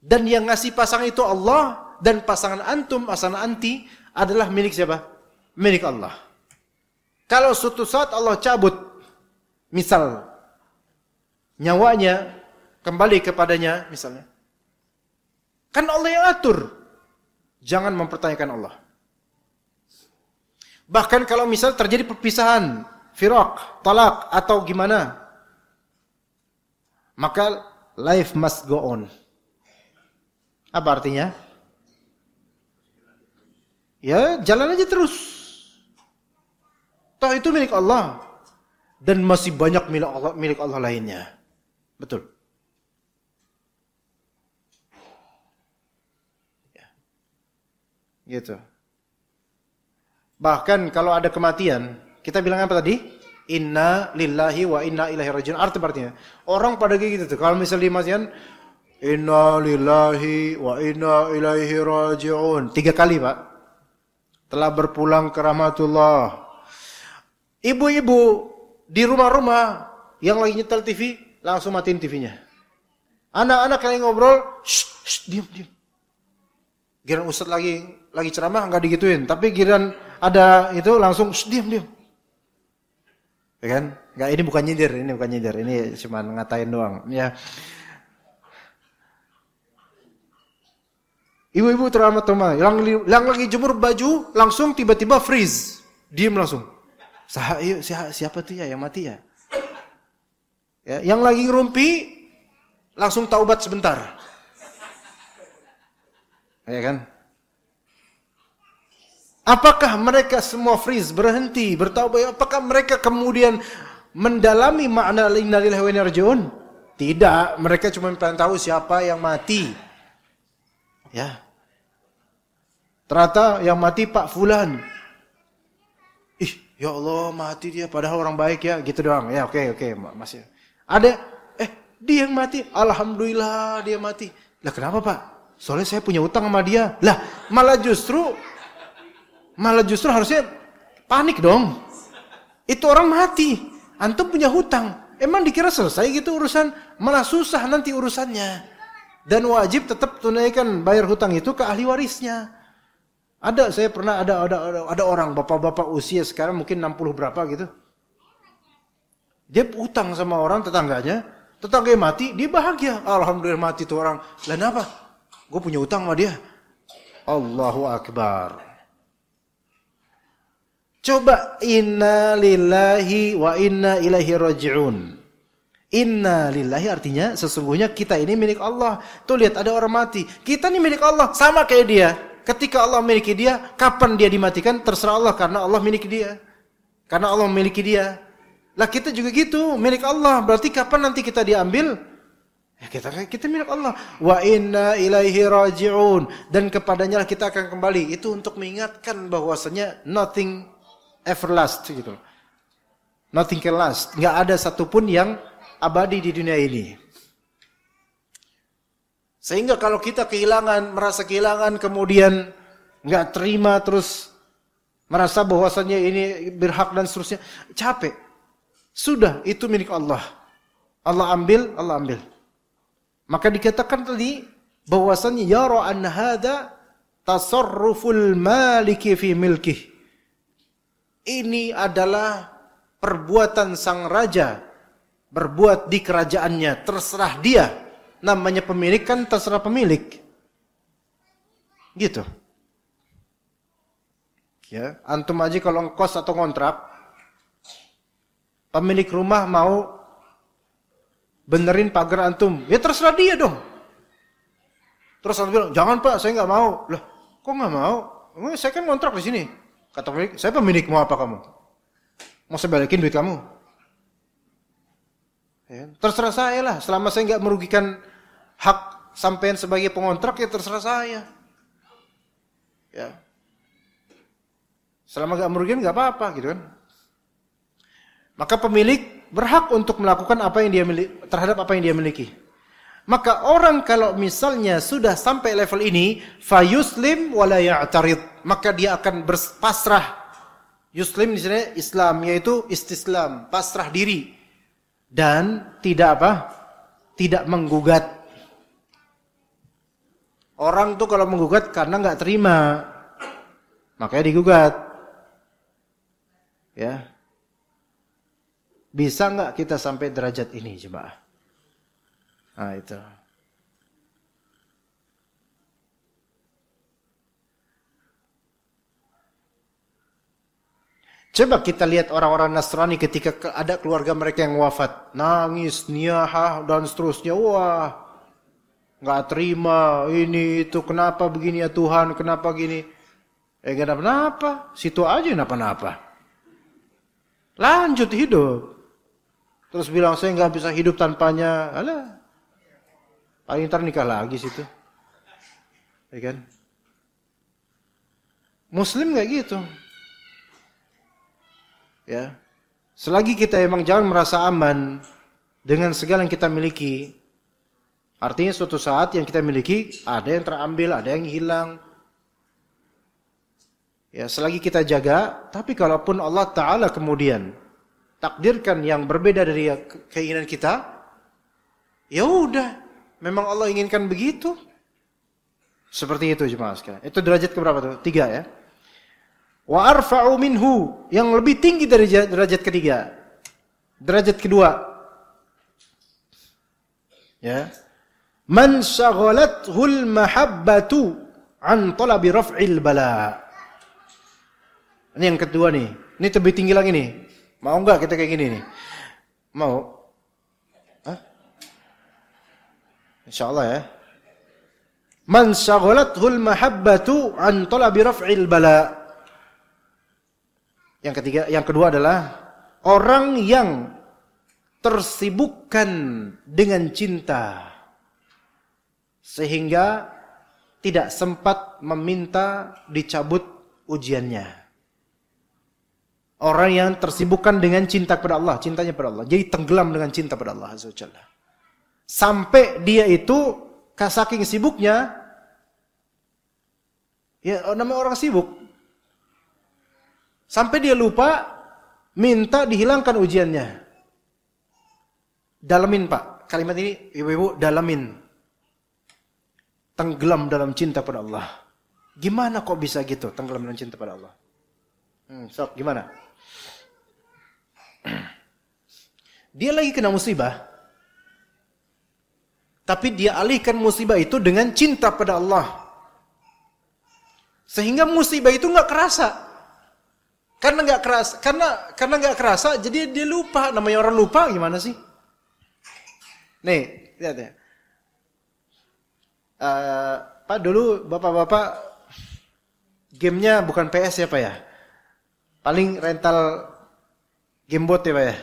Speaker 2: Dan yang ngasih pasangan itu Allah, dan pasangan antum, pasangan anti adalah milik siapa? Milik Allah. Kalau suatu saat Allah cabut, misal nyawanya kembali kepadanya misalnya, kan Allah yang atur. Jangan mempertanyakan Allah. Bahkan kalau misal terjadi perpisahan, firaq, talak atau gimana, maka life must go on. Apa artinya? Ya, jalan aja terus. Toh itu milik Allah. Dan masih banyak milik Allah lainnya. Betul. Ya. Gitu. Bahkan kalau ada kematian, kita bilang apa tadi? Inna lillahi wa inna ilaihi raji'un. Artinya, orang pada kayak gitu tuh. Kalau misalnya di masjidan, Inna lillahi wa inna ilaihi raji'un. 3 kali, Pak. Telah berpulang ke rahmatullah. Ibu-ibu di rumah-rumah yang lagi nyetel TV, langsung matiin TV-nya. Anak-anak yang ngobrol, diam. Giliran ustaz lagi ceramah enggak digituin, tapi giliran ada itu langsung diam. Ya kan? Enggak, ini bukan nyindir, ini cuma ngatain doang, ya. Ibu-ibu teramat rumah, yang lagi jemur baju langsung tiba-tiba freeze, diam langsung. Siapa tuh ya yang mati ya? Ya, yang lagi ngerumpi langsung taubat sebentar. Ya kan? Apakah mereka semua freeze, berhenti, bertaubat? Apakah mereka kemudian mendalami makna inna lillahi wa inna ilaihi raji'un? Tidak, mereka cuma pengen tahu siapa yang mati. Ya. Ternyata yang mati Pak Fulan. Ya Allah, mati dia padahal orang baik ya, gitu doang. Ya, oke, masih. Ada dia yang mati. Alhamdulillah dia mati. Lah kenapa, Pak? Soalnya saya punya utang sama dia. Lah, malah justru harusnya panik dong. Itu orang mati. Antum punya hutang. Emang dikira selesai gitu urusan? Malah susah nanti urusannya. Dan wajib tetap tunaikan bayar hutang itu ke ahli warisnya. Saya pernah ada orang bapak-bapak usia sekarang mungkin 60 berapa gitu. Dia utang sama orang tetangganya mati, dia bahagia. Alhamdulillah mati tuh orang. Lah kenapa? Gue punya utang sama dia. Allahu Akbar. Coba inna lillahi wa inna ilaihi raji'un. Inna lillahi artinya sesungguhnya kita ini milik Allah. Tuh lihat ada orang mati. Kita ini milik Allah sama kayak dia. Ketika Allah memiliki dia, kapan dia dimatikan terserah Allah karena Allah memiliki dia. Karena Allah memiliki dia. Lah kita juga gitu, milik Allah. Berarti kapan nanti kita diambil? Ya kita milik Allah. Wa inna ilaihi raji'un, dan kepadanya lah kita akan kembali. Itu untuk mengingatkan bahwasanya nothing everlast gitu. Nothing can last. Enggak ada satupun yang abadi di dunia ini. Sehingga kalau kita merasa kehilangan, kemudian nggak terima, terus merasa bahwasannya ini berhak dan seterusnya, capek. Sudah, itu milik Allah. Allah ambil. Maka dikatakan tadi bahwasannya yara an hadza tasarruful maliki fi milkih. Ini adalah perbuatan sang raja, berbuat di kerajaannya, terserah dia. Namanya pemilik kan terserah pemilik. Gitu. Ya, antum aja kalau ngkos atau ngontrak, pemilik rumah mau benerin pagar antum, ya terserah dia dong. Terus antum bilang, "Jangan Pak, saya nggak mau." Loh, kok nggak mau? Saya kan ngontrak di sini. Kata pemilik, "Saya pemilik, mau apa kamu? Mau saya balikin duit kamu?" Ya, terserah saya lah, selama saya nggak merugikan hak sampean sebagai pengontrak, ya terserah saya. Ya. Selama nggak merugikan nggak apa-apa gitu kan. Maka pemilik berhak untuk melakukan apa yang dia miliki, terhadap apa yang dia miliki. Maka orang kalau misalnya sudah sampai level ini, fayuslim wala ya'tarid, maka dia akan berpasrah. Yuslim di sini Islam, yaitu istislam, pasrah diri, dan tidak tidak menggugat. Orang tuh kalau menggugat karena nggak terima, makanya digugat. Ya, bisa nggak kita sampai derajat ini, jemaah? Nah itu. Coba kita lihat orang-orang Nasrani ketika ada keluarga mereka yang wafat, nangis, niyahah dan seterusnya. Wah, nggak terima ini itu, kenapa begini ya Tuhan, kenapa gini? Kenapa-napa, situ aja kenapa-napa. Lanjut hidup. Terus bilang saya nggak bisa hidup tanpanya. Alah, paling ntar nikah lagi situ. Ya kan? Muslim nggak gitu. Ya, selagi kita emang jangan merasa aman dengan segala yang kita miliki. Artinya suatu saat yang kita miliki ada yang terambil, ada yang hilang. Ya, selagi kita jaga, tapi kalaupun Allah Ta'ala kemudian takdirkan yang berbeda dari keinginan kita, ya udah, memang Allah inginkan begitu. Seperti itu jemaah sekalian. Itu derajat keberapa tuh? 3 ya. Wa arfa'u minhu, yang lebih tinggi dari derajat ketiga. Derajat kedua. Ya. Man syaghalathu mahabbatu an talabi raf'il bala. Ini yang kedua nih. Ini lebih tinggi lagi nih. Mau enggak kita kayak gini nih? Mau? Hah? Insyaallah ya. Man syaghalathu mahabbatu an talabi raf'il bala. Yang ketiga, yang kedua adalah orang yang tersibukkan dengan cinta sehingga tidak sempat meminta dicabut ujiannya. Orang yang tersibukkan dengan cinta kepada Allah, cintanya kepada Allah, jadi tenggelam dengan cinta kepada Allah Azza wa Jalla. Sampai dia itu saking sibuknya, ya namanya orang sibuk, sampai dia lupa minta dihilangkan ujiannya. Dalamin Pak, kalimat ini ibu-ibu dalamin. Tenggelam dalam cinta pada Allah. Gimana kok bisa gitu, tenggelam dalam cinta pada Allah? Sok, gimana? Dia lagi kena musibah, tapi dia alihkan musibah itu dengan cinta pada Allah. Sehingga musibah itu nggak kerasa. Karena nggak kerasa, karena nggak kerasa, jadi dia lupa. Namanya orang lupa gimana sih? Nih, lihat ya. Pak dulu bapak-bapak gamenya bukan PS ya Pak ya? Paling rental gamebot ya Pak ya?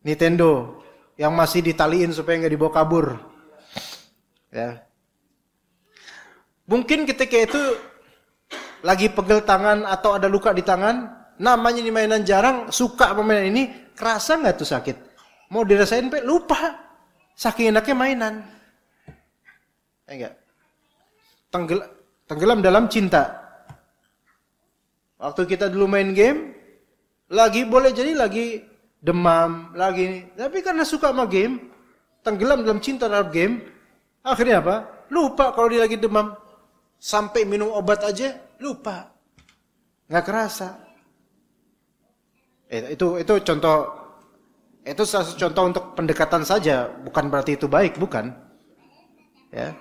Speaker 2: Nintendo yang masih ditaliin supaya nggak dibawa kabur. Ya. Mungkin ketika itu lagi pegel tangan atau ada luka di tangan, namanya di mainan jarang, suka permainan ini, kerasa nggak tuh sakit? Mau dirasain Pak, lupa. Saking enaknya mainan. Enggak. Tenggelam dalam cinta. Waktu kita dulu main game, boleh jadi lagi demam, tapi karena suka sama game, tenggelam dalam cinta terhadap game, akhirnya apa? Lupa kalau dia lagi demam. Sampai minum obat aja, lupa. Nggak kerasa. Itu contoh, itu salah satu contoh untuk pendekatan saja, bukan berarti itu baik, bukan. Ya.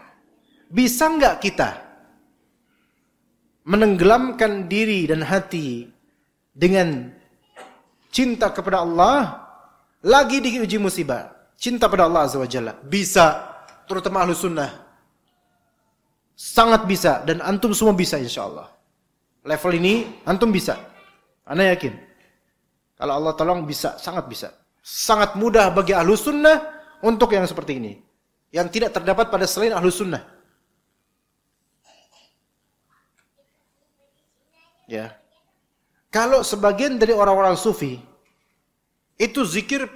Speaker 2: Bisa nggak kita menenggelamkan diri dan hati dengan cinta kepada Allah, lagi diuji musibah, cinta pada Allah Azza wa Jalla? Bisa, terutama ahlu sunnah. Sangat bisa, dan antum semua bisa insyaallah. Level ini antum bisa. Ana yakin. Kalau Allah tolong bisa, sangat bisa. Sangat mudah bagi ahlu sunnah untuk yang seperti ini. Yang tidak terdapat pada selain ahlu sunnah. Ya. Kalau sebagian dari orang-orang sufi itu zikir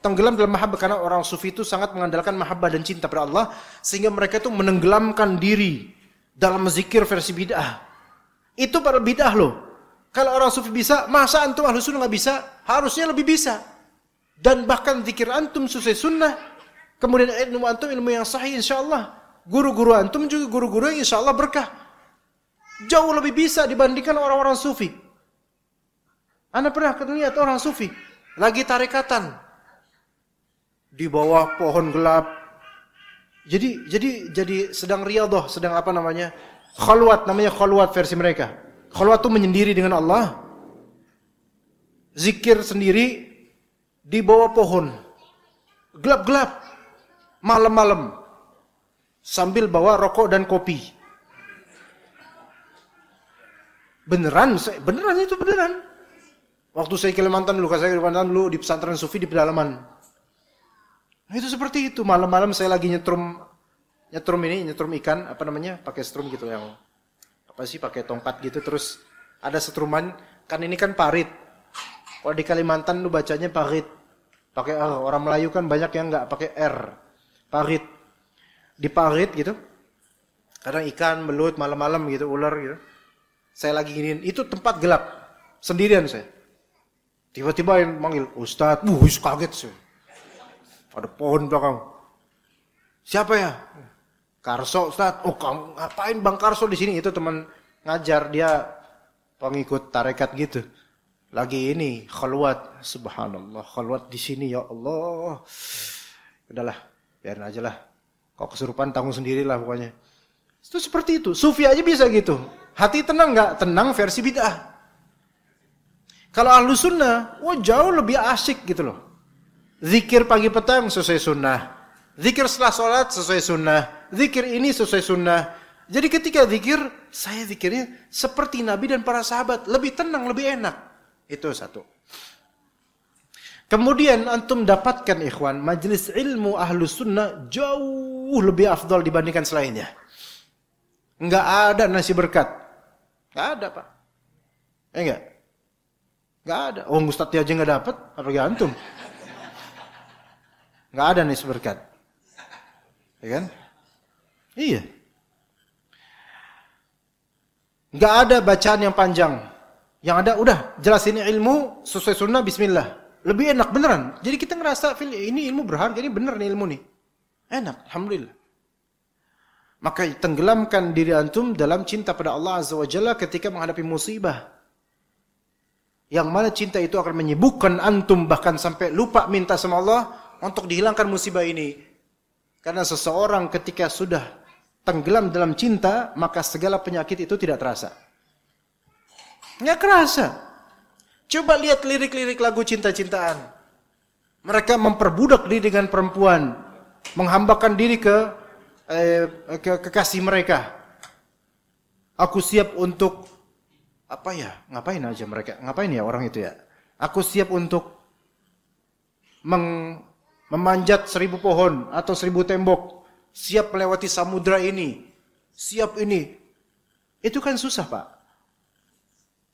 Speaker 2: tenggelam dalam mahabbah, karena orang sufi itu sangat mengandalkan mahabbah dan cinta pada Allah, sehingga mereka itu menenggelamkan diri dalam zikir versi bid'ah. Itu para bid'ah loh. Kalau orang sufi bisa, masa antum ahlu sunnah nggak bisa? Harusnya lebih bisa. Dan bahkan zikir antum sesuai sunnah, kemudian ilmu antum ilmu yang sahih insyaallah. Guru-guru antum juga guru-guru yang insyaallah berkah. Jauh lebih bisa dibandingkan orang-orang sufi. Anda pernah lihat orang sufi lagi tarekatan di bawah pohon gelap. Jadi sedang riyadhah, sedang apa namanya? Khalwat, namanya khalwat versi mereka. Khalwat itu menyendiri dengan Allah. Zikir sendiri di bawah pohon. Gelap-gelap. Malam-malam. Sambil bawa rokok dan kopi. Beneran itu beneran. Waktu saya ke Kalimantan dulu, di pesantren sufi di pedalaman. Nah, itu seperti itu. Malam-malam saya lagi nyetrum ikan, apa namanya? Pakai strum gitu yang pakai tongkat gitu, terus ada setruman, kan ini kan parit. Kalau di Kalimantan lu bacanya parit. Pakai R. Orang Melayu kan banyak yang enggak pakai R. Parit. Di parit gitu. Kadang ikan, belut, malam-malam gitu, ular gitu. Saya lagi giniin, itu tempat gelap. Sendirian saya. Tiba-tiba yang manggil, Ustadz, kaget saya. Ada pohon belakang. Siapa ya? Karso, Ustadz. Oh, kamu ngapain Bang Karso di sini? Itu teman ngajar, dia pengikut tarekat gitu. Lagi ini khalwat, subhanallah, khalwat di sini ya Allah. Udahlah, biarin aja lah. Kau kesurupan tanggung sendirilah pokoknya. Itu seperti itu. Sufi aja bisa gitu. Hati tenang nggak? Tenang versi bid'ah. Kalau ahlu sunnah, jauh lebih asik gitu loh. Zikir pagi petang sesuai sunnah. Zikir setelah sholat sesuai sunnah. Zikir ini sesuai sunnah. Jadi ketika zikir, saya zikirnya seperti Nabi dan para sahabat. Lebih tenang, lebih enak. Itu satu. Kemudian antum dapatkan ikhwan, majelis ilmu ahlu sunnah jauh lebih afdal dibandingkan selainnya. Enggak ada nasi berkat. Enggak ada Pak. Enggak. Enggak ada. Oh Ustadz aja enggak dapat, apalagi antum. Enggak ada nasi berkat. Ya kan? Iya. Enggak ada bacaan yang panjang. Yang ada udah jelasin ilmu sesuai sunnah bismillah. Lebih enak beneran. Jadi kita ngerasa ini ilmu berharga, ini bener nih ilmu nih. Enak, alhamdulillah. Maka tenggelamkan diri antum dalam cinta pada Allah Azza wa Jalla ketika menghadapi musibah. Yang mana cinta itu akan menyibukkan antum bahkan sampai lupa minta sama Allah untuk dihilangkan musibah ini. Karena seseorang ketika sudah tenggelam dalam cinta, maka segala penyakit itu tidak terasa. Nggak kerasa. Coba lihat lirik-lirik lagu cinta-cintaan. Mereka memperbudak diri dengan perempuan, menghambakan diri ke kekasih mereka. Aku siap untuk apa ya? Ngapain aja mereka? Ngapain ya orang itu ya? Aku siap untuk memanjat 1000 pohon atau 1000 tembok. Siap melewati samudra ini. Siap ini. Itu kan susah, Pak.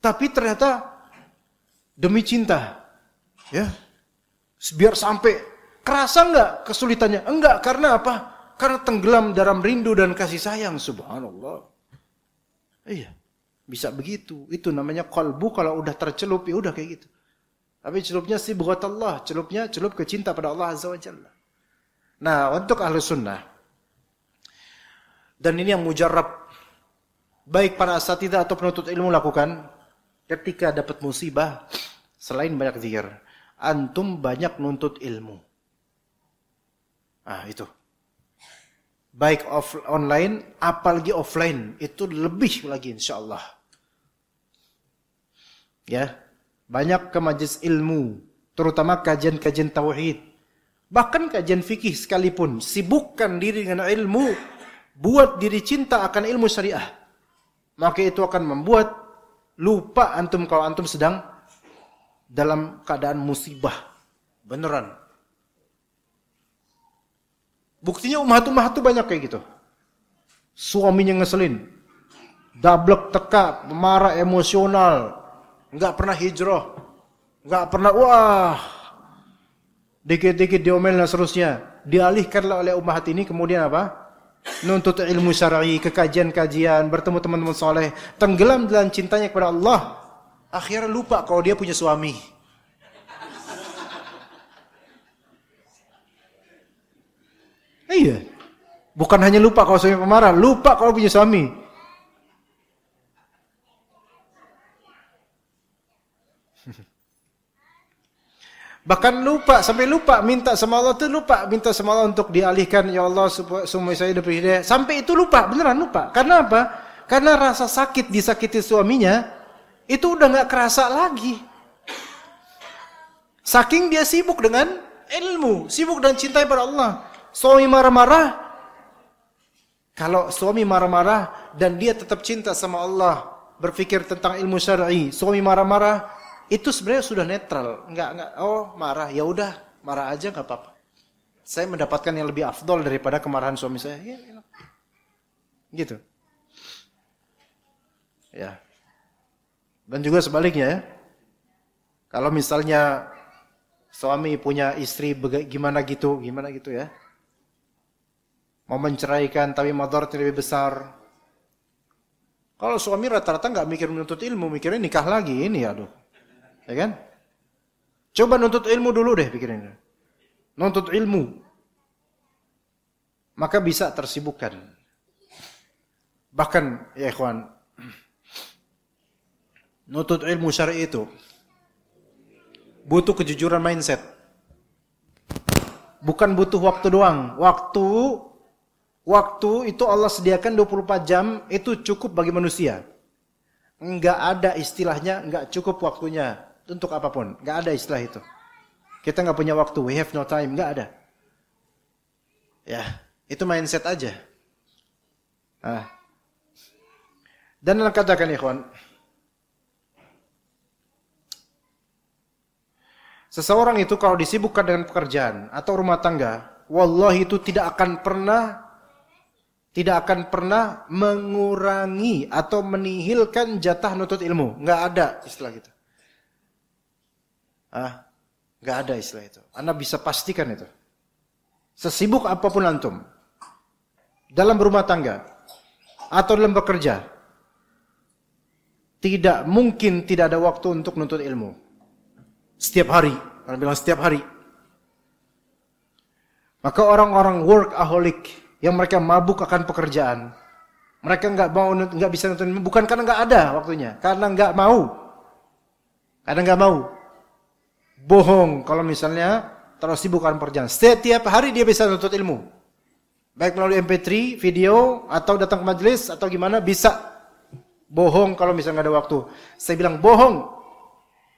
Speaker 2: Tapi ternyata demi cinta. Ya. Biar sampai kerasa enggak kesulitannya? Enggak, karena apa? Karena tenggelam dalam rindu dan kasih sayang, subhanallah. Iya. Bisa begitu. Itu namanya qalbu, kalau udah tercelup ya udah kayak gitu. Tapi celupnya sibghat Allah, celupnya celup ke cinta pada Allah Azza wa Jalla. Nah, untuk ahli sunnah, dan ini yang mujarrab, baik para asatidzah atau penuntut ilmu lakukan, ketika dapat musibah, selain banyak zikir, antum banyak nuntut ilmu. Ah, itu. Baik online, apalagi offline, itu lebih lagi insyaallah. Ya. Banyak ke majelis ilmu, terutama kajian-kajian tauhid. Bahkan kajian fikih sekalipun, sibukkan diri dengan ilmu, buat diri cinta akan ilmu syariah. Maka itu akan membuat lupa antum kalau antum sedang dalam keadaan musibah. Beneran. Buktinya ummahat-ummahat itu banyak kayak gitu. Suaminya ngeselin, dablek teka, marah emosional, nggak pernah hijrah, nggak pernah dikit-dikit diomelin dan seterusnya. Dialihkanlah oleh ummahat ini, kemudian apa? Nuntut ilmu syar'i, ke kajian-kajian, bertemu teman-teman soleh, tenggelam dalam cintanya kepada Allah. Akhirnya lupa kalau dia punya suami. Iya. Bukan hanya lupa kalau suami pemarah, lupa kalau punya suami. Bahkan lupa, sampai lupa minta sama Allah tuh, lupa minta sama Allah untuk dialihkan, ya Allah suami saya dapat hidayah. Sampai itu lupa, beneran lupa. Karena apa? Karena rasa sakit disakiti suaminya itu udah nggak kerasa lagi. Saking dia sibuk dengan ilmu, sibuk dan cintai pada Allah. Suami marah-marah, kalau suami marah-marah dan dia tetap cinta sama Allah, berpikir tentang ilmu syar'i, suami marah-marah, itu sebenarnya sudah netral, enggak, marah, ya udah, marah aja enggak apa-apa. Saya mendapatkan yang lebih afdol daripada kemarahan suami saya. Ya, gitu. Ya. Dan juga sebaliknya ya. Kalau misalnya suami punya istri gimana gitu ya. Mau menceraikan tapi madaratnya lebih besar. Kalau suami rata-rata enggak mikir menuntut ilmu, mikirnya nikah lagi, ini aduh. Ya kan? Coba nuntut ilmu dulu deh pikirin. Nuntut ilmu. Maka bisa tersibukkan. Bahkan ya ikhwan, nuntut ilmu syar'i itu butuh kejujuran mindset. Bukan butuh waktu doang. Waktu itu Allah sediakan 24 jam, itu cukup bagi manusia. Enggak ada istilahnya enggak cukup waktunya untuk apapun. Enggak ada istilah itu. Kita enggak punya waktu, we have no time, enggak ada. Ya, itu mindset aja. Dan katakan ikhwan, seseorang itu kalau disibukkan dengan pekerjaan atau rumah tangga, wallahi itu tidak akan pernah mengurangi atau menihilkan jatah nuntut ilmu. Enggak ada istilah gitu. Enggak ada istilah itu. Anda bisa pastikan itu. Sesibuk apapun antum, dalam berumah tangga atau dalam bekerja, tidak mungkin tidak ada waktu untuk nuntut ilmu. Setiap hari, orang bilang setiap hari. Maka orang-orang workaholic yang mereka mabuk akan pekerjaan, mereka nggak bisa nuntut ilmu, bukan karena nggak ada waktunya, karena nggak mau. Bohong kalau misalnya terlalu sibuk akan pekerjaan. Setiap hari dia bisa nuntut ilmu, baik melalui MP3, video, atau datang ke majelis atau gimana, bisa bohong kalau misalnya nggak ada waktu. Saya bilang bohong.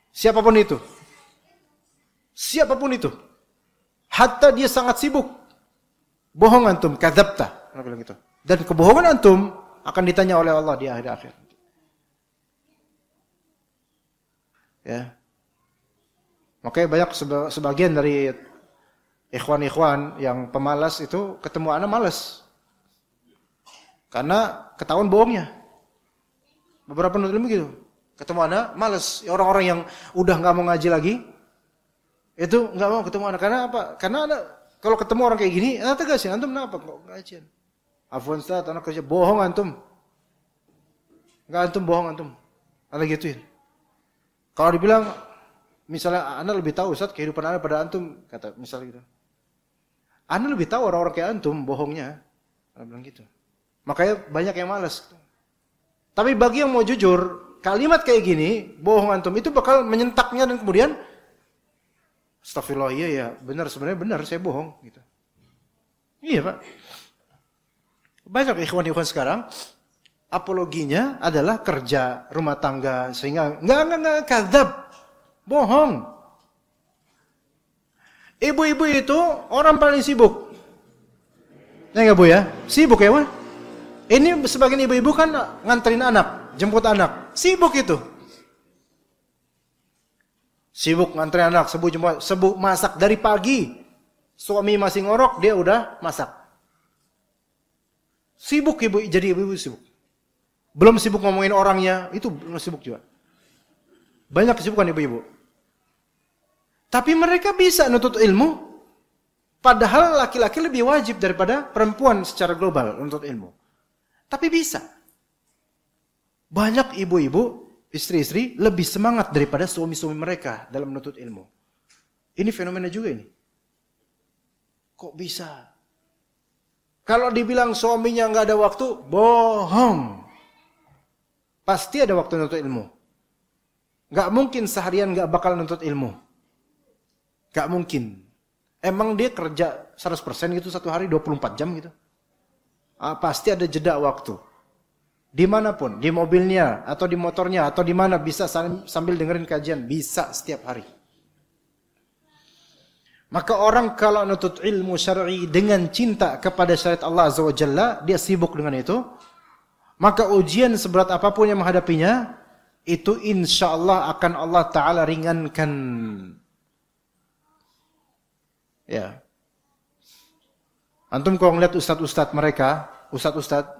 Speaker 2: Siapapun itu. Siapapun itu. Hatta dia sangat sibuk. Bohong antum, kadzabta. Dia bilang gitu. Dan kebohongan antum akan ditanya oleh Allah di akhir. Ya. Makanya banyak sebagian dari ikhwan-ikhwan yang pemalas itu ketemu anak malas. Karena ketahuan bohongnya. Beberapa penuntut ilmu gitu. Ketemu anak malas. Orang-orang yang udah nggak mau ngaji lagi, itu nggak mau ketemu anak. Karena apa? Karena anak kalau ketemu orang kayak gini, tegasin antum kenapa kok ngajian? Afwan Ustaz, anak kerja bohong antum. Nggak antum bohong antum. Ada gituin. Kalau dibilang misalnya Anda lebih tahu Ustaz kehidupan Anda pada antum, kata misalnya gitu. Anda lebih tahu orang-orang kayak antum bohongnya. Anda bilang gitu. Makanya banyak yang malas. Tapi bagi yang mau jujur, kalimat kayak gini, bohong antum itu bakal menyentaknya dan kemudian astagfirullah, iya ya, benar sebenarnya benar saya bohong gitu. Iya, Pak. Banyak ikhwan-ikhwan sekarang apologinya adalah kerja rumah tangga sehingga enggak kadzab. Bohong. Ibu-ibu itu orang paling sibuk. Ya enggak Bu ya? Sibuk ya, Pak? Ini sebagian ibu-ibu kan nganterin anak, jemput anak. Sibuk itu. Sibuk nganterin anak, sibuk masak dari pagi. Suami masih ngorok, dia udah masak. Sibuk ibu, jadi ibu-ibu sibuk. Belum sibuk ngomongin orangnya, itu belum sibuk juga. Banyak kesibukan ibu-ibu. Tapi mereka bisa nuntut ilmu, padahal laki-laki lebih wajib daripada perempuan secara global nuntut ilmu. Tapi bisa. Banyak ibu-ibu, istri-istri lebih semangat daripada suami-suami mereka dalam menuntut ilmu. Ini fenomena juga ini. Kok bisa? Kalau dibilang suaminya nggak ada waktu, bohong. Pasti ada waktu nuntut ilmu. Nggak mungkin seharian nggak bakal nuntut ilmu. Nggak mungkin. Emang dia kerja 100% gitu satu hari 24 jam gitu? Pasti ada jeda waktu. Dimanapun, di mobilnya, atau di motornya, atau di mana bisa sambil dengerin kajian. Bisa setiap hari. Maka orang kalau nutut ilmu syar'i dengan cinta kepada syariat Allah Azza wa Jalla, dia sibuk dengan itu. Maka ujian seberat apapun yang menghadapinya, itu insya Allah akan Allah Ta'ala ringankan. Ya. Antum kalau ngeliat ustadz-ustadz mereka, ustadz-ustadz,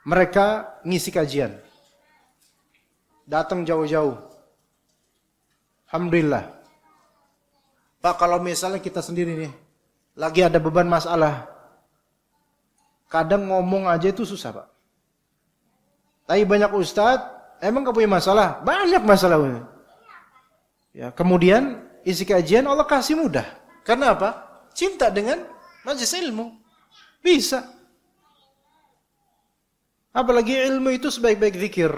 Speaker 2: mereka ngisi kajian. Datang jauh-jauh. Alhamdulillah. Pak, kalau misalnya kita sendiri nih, lagi ada beban masalah, kadang ngomong aja itu susah, Pak. Tapi banyak ustadz, emang gak punya masalah? Banyak masalah. Ya, kemudian isi kajian Allah kasih mudah. Karena apa? Cinta dengan majelis ilmu. Bisa. Apalagi ilmu itu sebaik-baik zikir.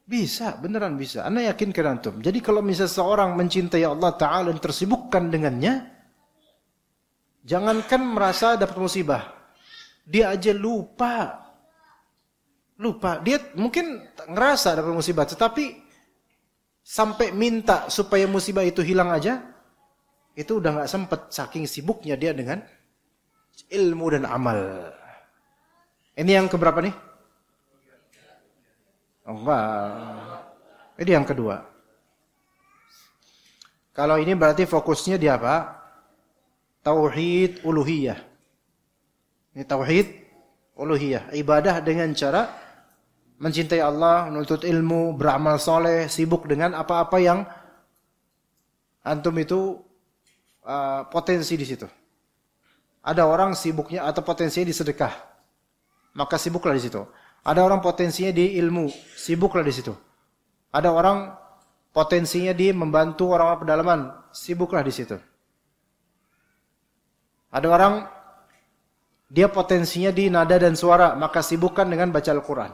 Speaker 2: Bisa, beneran bisa. Anda yakinkan antum. Jadi kalau misalnya seorang mencintai Allah Ta'ala dan tersibukkan dengannya, jangankan merasa dapat musibah. Dia aja lupa. Lupa. Dia mungkin ngerasa dapat musibah, tetapi sampai minta supaya musibah itu hilang aja, itu udah gak sempet saking sibuknya dia dengan ilmu dan amal. Ini yang keberapa nih? Oh, enggak. Ini yang kedua. Kalau ini berarti fokusnya di apa? Tauhid uluhiyah. Ini tauhid uluhiyah. Ibadah dengan cara mencintai Allah, menuntut ilmu, beramal soleh, sibuk dengan apa-apa yang antum itu potensi di situ. Ada orang sibuknya atau potensinya di sedekah, maka sibuklah di situ. Ada orang potensinya di ilmu, sibuklah di situ. Ada orang potensinya di membantu orang-orang pedalaman, sibuklah di situ. Ada orang dia potensinya di nada dan suara, maka sibukkan dengan baca Al-Quran.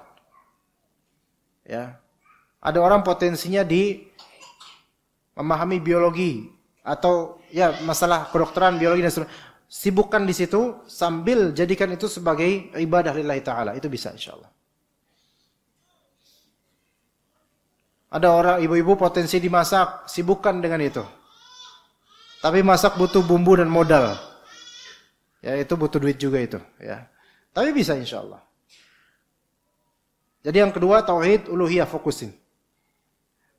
Speaker 2: Ya. Ada orang potensinya di memahami biologi atau ya masalah kedokteran, biologi dan sebagainya. sibukkan di situ sambil jadikan itu sebagai ibadah lillahi ta'ala. Itu bisa insyaallah. Ada orang ibu-ibu potensi dimasak, sibukkan dengan itu. Tapi masak butuh bumbu dan modal. Ya, itu butuh duit juga itu, ya. Tapi bisa insyaallah. Jadi yang kedua, tauhid uluhiyah, fokusin.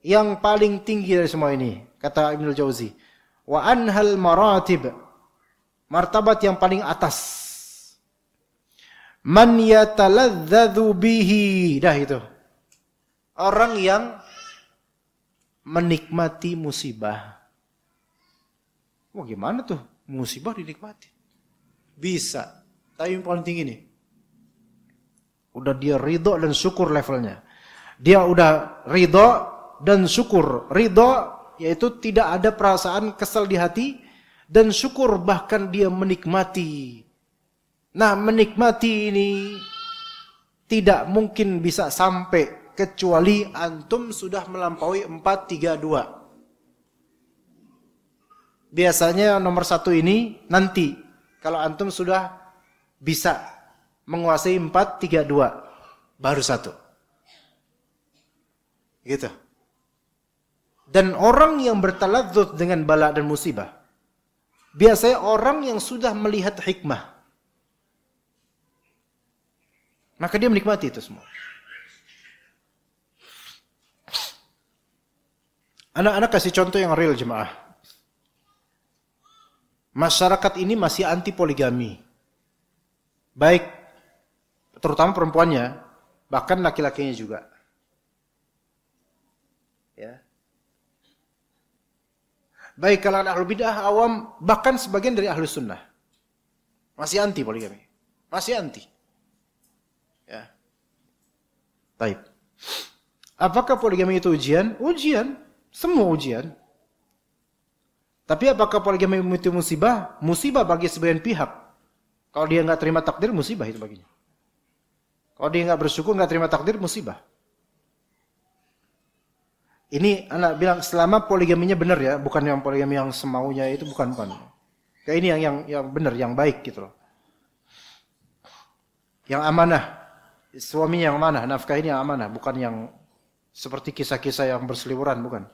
Speaker 2: Yang paling tinggi dari semua ini, kata Ibnu Jauzi, wa anhal maratib, martabat yang paling atas. Man yataladzadzu bihi, dah itu. Orang yang menikmati musibah. Wah, gimana tuh? Musibah dinikmati. Bisa. Tapi yang paling tinggi nih. Udah dia ridho dan syukur levelnya. Dia udah ridho dan syukur. Ridho yaitu tidak ada perasaan kesal di hati, dan syukur bahkan dia menikmati. Nah, menikmati ini tidak mungkin bisa sampai kecuali antum sudah melampaui 4-3-2. Biasanya nomor 1 ini nanti kalau antum sudah bisa menguasai 4-3-2 baru 1. Gitu. Dan orang yang bertaladzuz dengan bala dan musibah biasanya orang yang sudah melihat hikmah. Maka dia menikmati itu semua. Anak-anak kasih contoh yang real jemaah. Masyarakat ini masih anti poligami. Baik, terutama perempuannya, bahkan laki-lakinya juga. Ya. Baik kalangan ahlul bidah awam, bahkan sebagian dari ahlus sunnah. Masih anti poligami. Masih anti. Ya. Baik. Apakah poligami itu ujian? Ujian. Semua ujian. Tapi apakah poligami itu musibah? Musibah bagi sebagian pihak. Kalau dia nggak terima takdir, musibah itu baginya. Kalau dia nggak bersyukur, nggak terima takdir, musibah. Ini anak bilang selama poligaminya benar ya, bukan yang poligami yang semaunya itu, bukan. Kayak ini yang benar, yang baik gitu loh. Yang amanah, suaminya yang amanah, nafkah ini yang amanah, bukan yang seperti kisah-kisah yang berseliweran, bukan.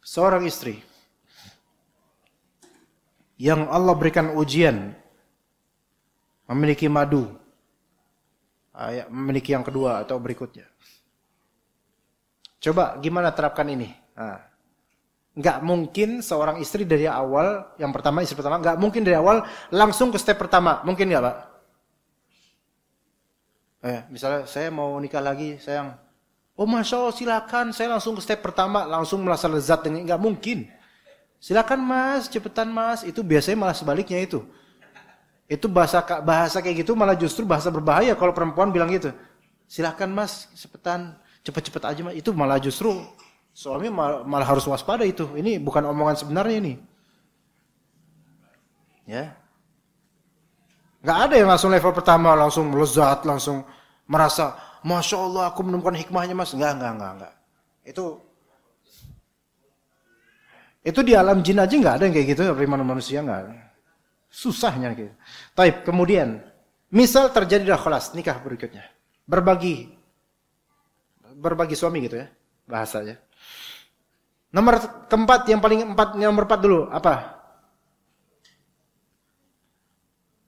Speaker 2: Seorang istri yang Allah berikan ujian memiliki madu, memiliki yang kedua atau berikutnya. Coba gimana terapkan ini? Nggak mungkin seorang istri dari awal, yang pertama, istri pertama, nggak mungkin dari awal langsung ke step pertama. Mungkin nggak, Pak? Misalnya saya mau nikah lagi, sayang. Oh, Masya Allah, silakan. Saya langsung ke step pertama, langsung merasa lezat dengan, nggak mungkin. Silakan Mas, cepetan Mas. Itu biasanya malah sebaliknya itu. Itu bahasa kayak gitu malah justru bahasa berbahaya kalau perempuan bilang gitu. Silakan Mas, cepetan, cepet-cepet aja Mas. Itu malah justru suami malah harus waspada itu. Ini bukan omongan sebenarnya ini. Ya. Nggak ada yang langsung level pertama langsung melezat, langsung merasa Masya Allah aku menemukan hikmahnya Mas. Enggak. Itu di alam jin aja nggak ada yang kayak gitu, dari manusia nggak. Susahnya gitu. Taib, kemudian misal terjadi dah khalas nikah berikutnya, berbagi suami gitu ya bahasanya. Nomor keempat, nomor 4 dulu apa?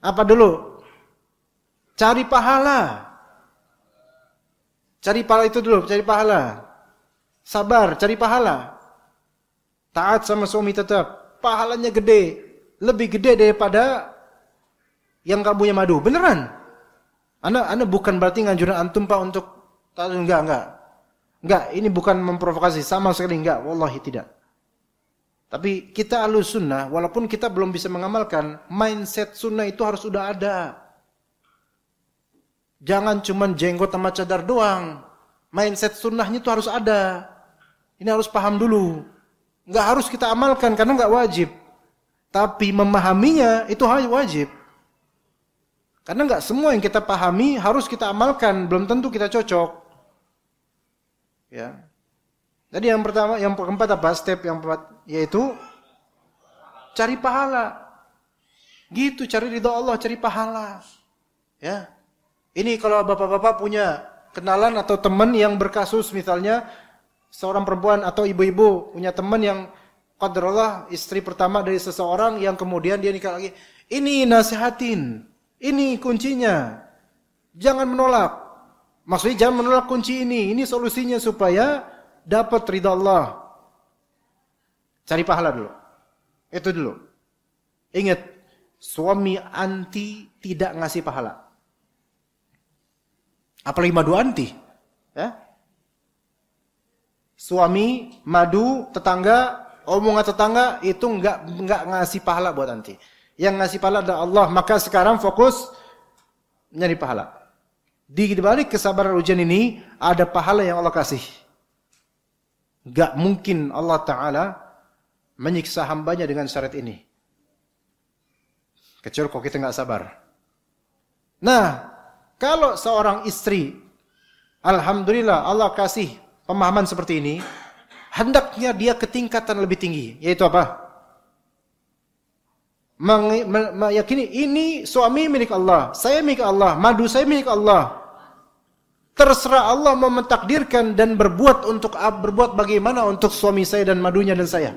Speaker 2: Apa dulu? Cari pahala. Cari pahala itu dulu, cari pahala. Sabar, cari pahala. Taat sama suami tetap. Pahalanya gede. Lebih gede daripada yang gak punya madu. Beneran. Anda bukan berarti nganjurin antum Pak untuk taat, enggak. Enggak, ini bukan memprovokasi sama sekali, enggak. Wallahi tidak. Tapi kita ahlus sunnah, walaupun kita belum bisa mengamalkan, mindset sunnah itu harus sudah ada. Jangan cuma jenggot sama cadar doang. Mindset sunnahnya itu harus ada. Ini harus paham dulu. Nggak harus kita amalkan karena nggak wajib. Tapi memahaminya itu wajib. Karena nggak semua yang kita pahami harus kita amalkan. Belum tentu kita cocok. Ya. Jadi yang keempat apa? Step yang keempat yaitu cari pahala. Gitu, cari ridha Allah, cari pahala. Ya. Ini kalau bapak-bapak punya kenalan atau teman yang berkasus, misalnya seorang perempuan atau ibu-ibu punya teman yang qadarullah istri pertama dari seseorang yang kemudian dia nikah lagi. Ini nasihatin. Ini kuncinya. Jangan menolak. Maksudnya jangan menolak kunci ini. Ini solusinya supaya dapat ridha Allah. Cari pahala dulu. Itu dulu. Ingat, suami anti tidak ngasih pahala. Apalagi madu anti. Ya. Suami, madu, tetangga, omongan tetangga itu enggak ngasih pahala buat anti. Yang ngasih pahala adalah Allah. Maka sekarang fokus nyari pahala. Di balik kesabaran ujian ini ada pahala yang Allah kasih. Enggak mungkin Allah Ta'ala menyiksa hambanya dengan syarat ini. Kecuali kalau kita enggak sabar. Nah, kalau seorang istri, alhamdulillah Allah kasih pemahaman seperti ini, hendaknya dia ke tingkatan lebih tinggi, yaitu apa? Meyakini ini suami milik Allah, saya milik Allah, madu saya milik Allah. Terserah Allah mau mentakdirkan dan berbuat bagaimana untuk suami saya dan madunya dan saya.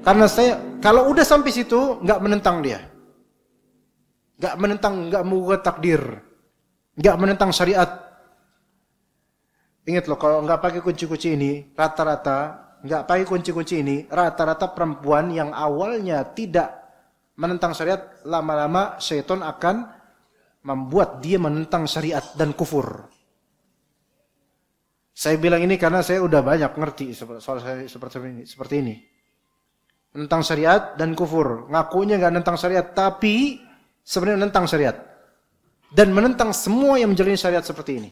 Speaker 2: Karena saya kalau udah sampai situ nggak menentang dia. Gak menentang, gak mengubah takdir, gak menentang syariat. Ingat loh, kalau gak pakai kunci-kunci ini, rata-rata perempuan yang awalnya tidak menentang syariat, lama-lama syaitan akan membuat dia menentang syariat dan kufur. Saya bilang ini karena saya udah banyak ngerti soal seperti ini. Menentang syariat dan kufur. Ngakunya gak menentang syariat, tapi sebenarnya menentang syariat dan menentang semua yang menjalani syariat seperti ini.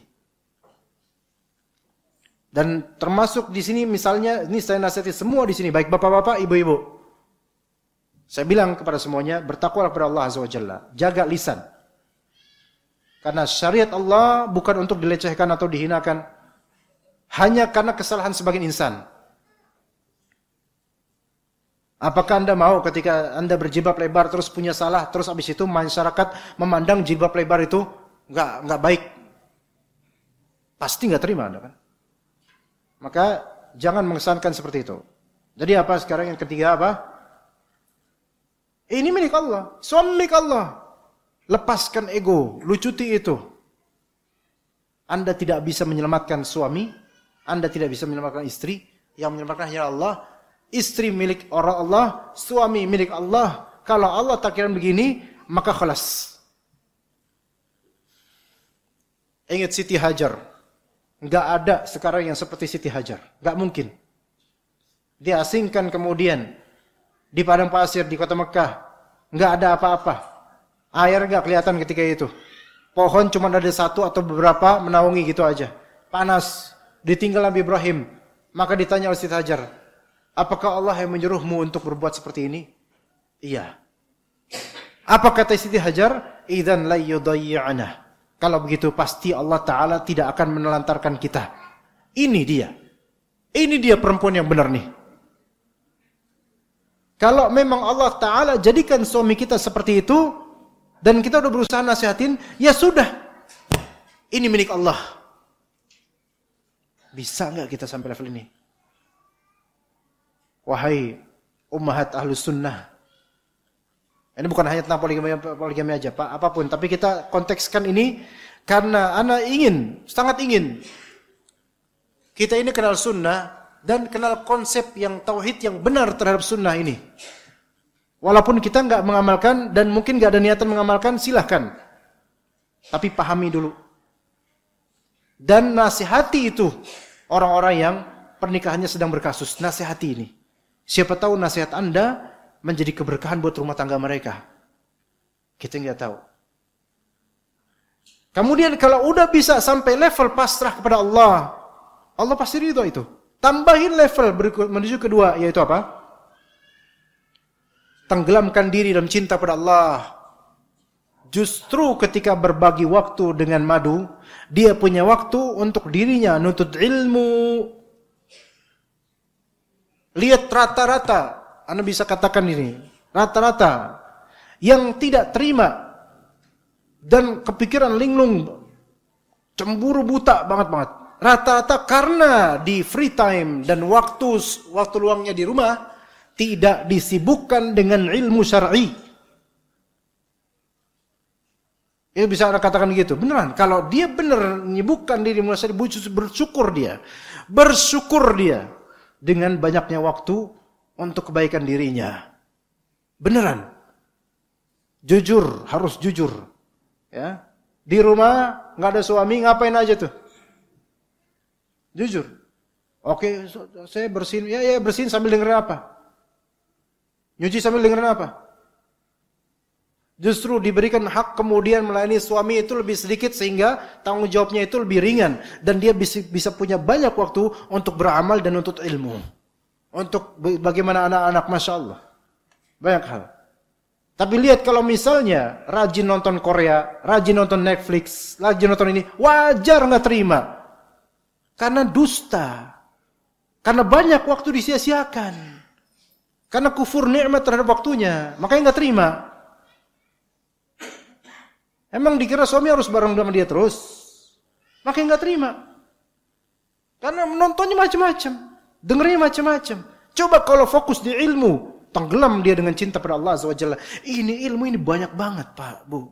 Speaker 2: Dan termasuk di sini misalnya, ini saya nasihati semua di sini, baik bapak-bapak, ibu-ibu. Saya bilang kepada semuanya, bertakwalah kepada Allah Azza wa Jalla, jaga lisan. Karena syariat Allah bukan untuk dilecehkan atau dihinakan hanya karena kesalahan sebagian insan. Apakah Anda mau ketika Anda berjilbab lebar terus punya salah, terus habis itu masyarakat memandang jilbab lebar itu enggak baik? Pasti enggak terima Anda kan? Maka jangan mengesankan seperti itu. Jadi apa sekarang yang ketiga apa? Ini milik Allah, suami milik Allah. Lepaskan ego, lucuti itu. Anda tidak bisa menyelamatkan suami, Anda tidak bisa menyelamatkan istri, yang menyelamatkan hanya Allah. Istri milik orang Allah, suami milik Allah. Kalau Allah takdirkan begini, maka khalas. Ingat Siti Hajar. Enggak ada sekarang yang seperti Siti Hajar. Enggak mungkin. Diasingkan kemudian di padang pasir di kota Mekah. Enggak ada apa-apa. Air enggak kelihatan ketika itu. Pohon cuma ada satu atau beberapa menaungi gitu aja. Panas. Ditinggal Nabi Ibrahim. Maka ditanya oleh Siti Hajar, apakah Allah yang menyuruhmu untuk berbuat seperti ini? Iya. Apa kata Siti Hajar? Idzan la yudayyi'ana. Kalau begitu pasti Allah Ta'ala tidak akan menelantarkan kita. Ini dia. Ini dia perempuan yang benar nih. Kalau memang Allah Ta'ala jadikan suami kita seperti itu, dan kita udah berusaha nasihatin, ya sudah. Ini milik Allah. Bisa nggak kita sampai level ini? Wahai ummahat ahlus sunnah. Ini bukan hanya tentang poligami aja, Pak, apapun. Tapi kita kontekskan ini karena ana sangat ingin kita ini kenal sunnah dan kenal konsep yang tauhid yang benar terhadap sunnah ini. Walaupun kita nggak mengamalkan dan mungkin nggak ada niatan mengamalkan, silahkan. Tapi pahami dulu. Dan nasihati itu orang-orang yang pernikahannya sedang berkasus. Nasihati ini. Siapa tahu nasihat Anda menjadi keberkahan buat rumah tangga mereka. Kita nggak tahu. Kemudian kalau udah bisa sampai level pasrah kepada Allah, Allah pasti ridho itu. Tambahin level menuju kedua, yaitu apa? Tenggelamkan diri dalam cinta pada Allah. Justru ketika berbagi waktu dengan madu, dia punya waktu untuk dirinya, nuntut ilmu. Lihat rata-rata Anda bisa katakan ini, rata-rata yang tidak terima dan kepikiran linglung, cemburu buta banget. Rata-rata karena di free time dan waktu luangnya di rumah tidak disibukkan dengan ilmu syar'i. Itu bisa Anda katakan gitu. Beneran, kalau dia benar menyibukkan diri bersyukur dia dengan banyaknya waktu untuk kebaikan dirinya. Beneran. Jujur, harus jujur. Ya. Di rumah nggak ada suami, ngapain aja tuh? Jujur. Oke, saya bersihin. Ya bersihin sambil dengerin apa? Nyuci sambil dengerin apa? Justru diberikan hak kemudian melayani suami itu lebih sedikit sehingga tanggung jawabnya itu lebih ringan dan dia bisa punya banyak waktu untuk beramal dan untuk ilmu. Untuk bagaimana anak-anak, Masya Allah. Banyak hal. Tapi lihat kalau misalnya rajin nonton Korea, rajin nonton Netflix, rajin nonton ini, wajar nggak terima. Karena dusta. Karena banyak waktu disia-siakan. Karena kufur nikmat terhadap waktunya. Makanya nggak terima. Emang dikira suami harus bareng sama dia terus. Makanya nggak terima. Karena menontonnya macam-macam. Dengernya macam-macam. Coba kalau fokus di ilmu. Tenggelam dia dengan cinta pada Allah Azza wa Jalla. Ini ilmu ini banyak banget Pak, Bu.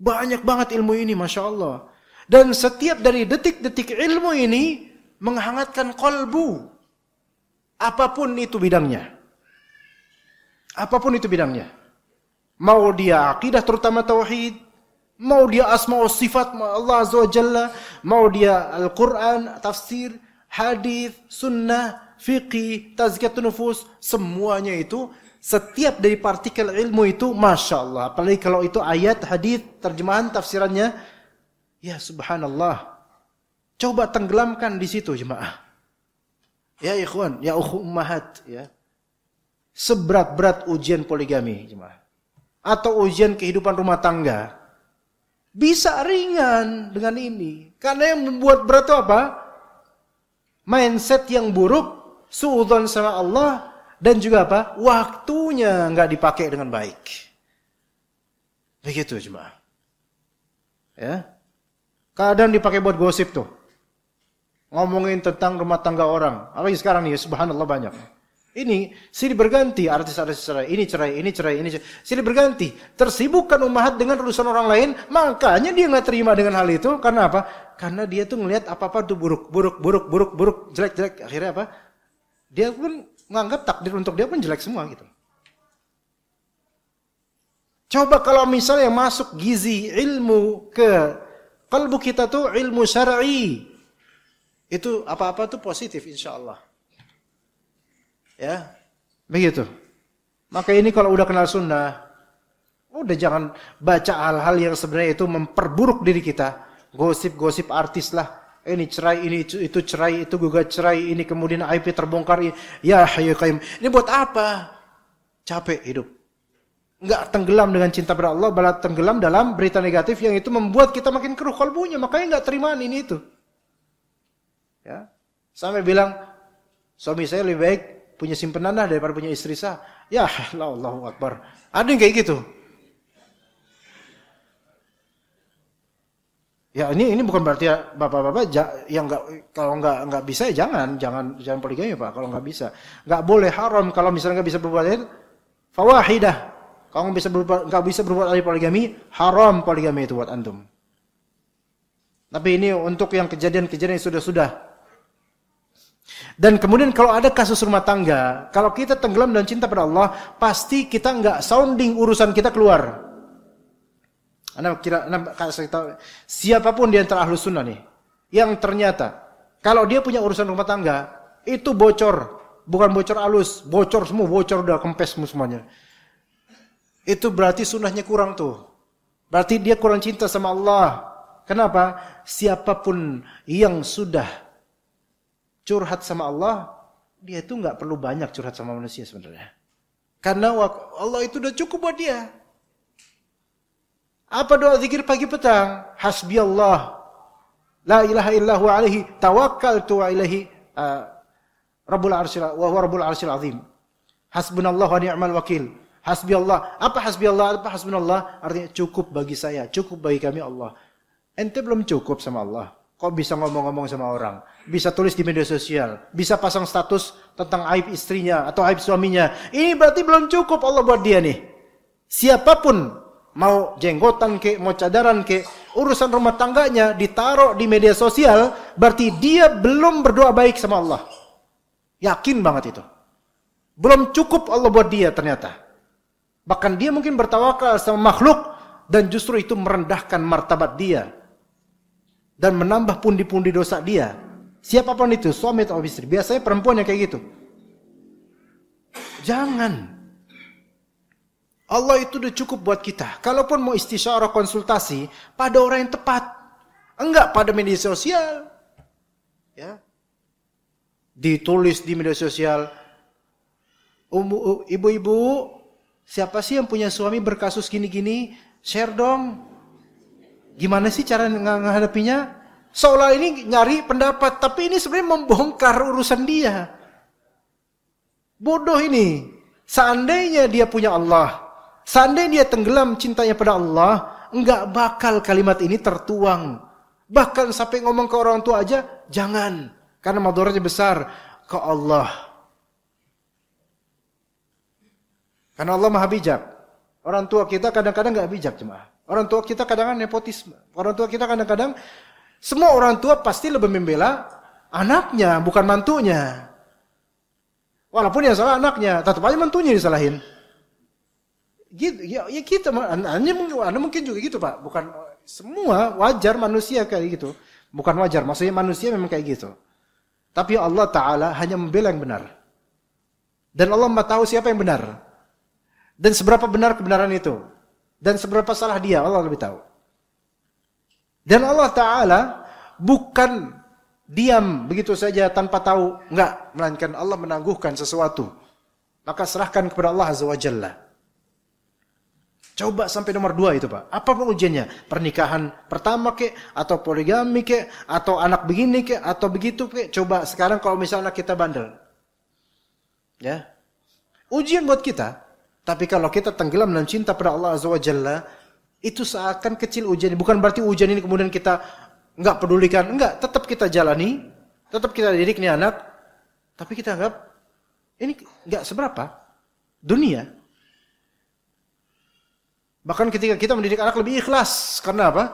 Speaker 2: Banyak banget ilmu ini, Masya Allah. Dan setiap dari detik-detik ilmu ini menghangatkan kolbu. Apapun itu bidangnya. Apapun itu bidangnya. Mau dia akidah terutama tauhid, mau dia asma wa sifat Allah Azza wa Jalla, mau dia Al-Quran, tafsir, hadis, sunnah, fiqih, tazkiyatun nufus, semuanya itu setiap dari partikel ilmu itu Masya Allah. Apalagi kalau itu ayat, hadis, terjemahan, tafsirannya, ya subhanallah. Coba tenggelamkan di situ jemaah. Ya ikhwan, ya ummahat, ya. Seberat-berat ujian poligami jemaah. Atau ujian kehidupan rumah tangga. Bisa ringan dengan ini. Karena yang membuat berat itu apa? Mindset yang buruk, suudzon sama Allah, dan juga apa? Waktunya nggak dipakai dengan baik. Begitu jemaah. Ya. Kadang dipakai buat gosip tuh. Ngomongin tentang rumah tangga orang. Apalagi sekarang nih, subhanallah banyak. Ini silih berganti artis-artis cerai, ini cerai, ini cerai, ini cerai. Silih berganti. Tersibukkan umahat dengan urusan orang lain, makanya dia nggak terima dengan hal itu. Karena apa? Karena dia tuh ngelihat apa-apa tuh buruk, jelek. Akhirnya apa? Dia pun menganggap takdir untuk dia pun jelek semua gitu. Coba kalau misalnya masuk gizi ilmu ke kalbu kita tuh ilmu syar'i, itu apa-apa tuh positif insyaallah. Ya, begitu. Maka ini kalau udah kenal sunnah, udah jangan baca hal-hal yang sebenarnya itu memperburuk diri kita. Gosip-gosip artis lah. Ini cerai, ini itu cerai, itu gugat cerai, ini kemudian aib terbongkar. Ya Hayyu Qayyum. Ini buat apa? Capek hidup. Enggak tenggelam dengan cinta pada Allah, malah tenggelam dalam berita negatif yang itu membuat kita makin keruh kalbunya. Makanya enggak terimaan ini itu. Ya. Sampai bilang, suami saya lebih baik punya simpanan daripada punya istri saya. Ya, Allahu Akbar. Ada yang kayak gitu. Ya ini bukan berarti ya, bapak-bapak yang kalau nggak bisa ya jangan poligami Pak. Kalau nggak bisa, nggak boleh, haram. Kalau misalnya nggak bisa berbuat fawahidah. Kalau nggak bisa berbuat poligami, haram poligami itu buat antum. Tapi ini untuk yang kejadian-kejadian yang sudah. Dan kemudian kalau ada kasus rumah tangga, kalau kita tenggelam dalam cinta pada Allah, pasti kita nggak sounding urusan kita keluar. Anda kasih tahu, siapapun di antara ahlus sunnah nih, yang ternyata kalau dia punya urusan rumah tangga, itu bocor, bukan bocor halus, bocor semua, bocor udah kempes semuanya. Itu berarti sunnahnya kurang tuh. Berarti dia kurang cinta sama Allah. Kenapa? Siapapun yang sudah curhat sama Allah, dia itu nggak perlu banyak curhat sama manusia sebenarnya. Karena Allah itu udah cukup buat dia. Apa doa zikir pagi petang? Hasbiyallah, la ilaha illahu alaihi tawakkaltu alaihi rabbul arsyil wa huwa rabbul arsyil azim. Hasbunallah wa ni'mal wakil. Hasbi Allah. Apa hasbi Allah? Apa hasbunallah? Artinya cukup bagi saya, cukup bagi kami Allah. Ente belum cukup sama Allah. Kok bisa ngomong-ngomong sama orang? Bisa tulis di media sosial. Bisa pasang status tentang aib istrinya atau aib suaminya. Ini berarti belum cukup Allah buat dia nih. Siapapun, mau jenggotan ke, mau cadaran ke, urusan rumah tangganya ditaruh di media sosial, berarti dia belum berdoa baik sama Allah. Yakin banget itu. Belum cukup Allah buat dia ternyata. Bahkan dia mungkin bertawakal sama makhluk dan justru itu merendahkan martabat dia dan menambah pundi-pundi dosa dia. Siapapun itu, suami atau istri. Biasanya perempuan yang kayak gitu. Jangan. Allah itu udah cukup buat kita. Kalaupun mau istisyarah konsultasi pada orang yang tepat, enggak pada media sosial. Ya. Ditulis di media sosial, ibu-ibu, siapa sih yang punya suami berkasus gini-gini? Share dong. Gimana sih cara menghadapinya? Seolah ini nyari pendapat, tapi ini sebenarnya membongkar urusan dia. Bodoh ini. Seandainya dia punya Allah, seandainya dia tenggelam cintanya pada Allah, enggak bakal kalimat ini tertuang. Bahkan sampai ngomong ke orang tua aja, jangan. Karena madharatnya besar ke Allah. Karena Allah maha bijak. Orang tua kita kadang-kadang enggak bijak jemaah. Orang tua kita kadang-kadang nepotisme. Orang tua kita kadang-kadang, semua orang tua pasti lebih membela anaknya, bukan mantunya. Walaupun yang salah anaknya, tetap aja mantunya disalahin. Gitu, ya kita, Anda mungkin juga gitu Pak. Bukan semua, wajar manusia kayak gitu. Bukan wajar, maksudnya manusia memang kayak gitu. Tapi Allah Ta'ala hanya membela yang benar. Dan Allah Maha tahu siapa yang benar. Dan seberapa benar kebenaran itu. Dan seberapa salah dia, Allah lebih tahu. Dan Allah Ta'ala bukan diam begitu saja tanpa tahu. Enggak, melainkan Allah menangguhkan sesuatu. Maka serahkan kepada Allah Azza wa Jalla. Coba sampai nomor 2 itu Pak. Apa ujiannya? Pernikahan pertama kek, atau poligami kek, atau anak begini kek, atau begitu kek. Coba sekarang kalau misalnya kita bandel. Ya. Ujian buat kita. Tapi kalau kita tenggelam dalam cinta pada Allah Azza wa Jalla, itu seakan kecil ujian. Bukan berarti ujian ini kemudian kita enggak pedulikan. Enggak, tetap kita jalani. Tetap kita didik nih anak. Tapi kita anggap ini enggak seberapa. Dunia. Bahkan ketika kita mendidik anak lebih ikhlas. Karena apa?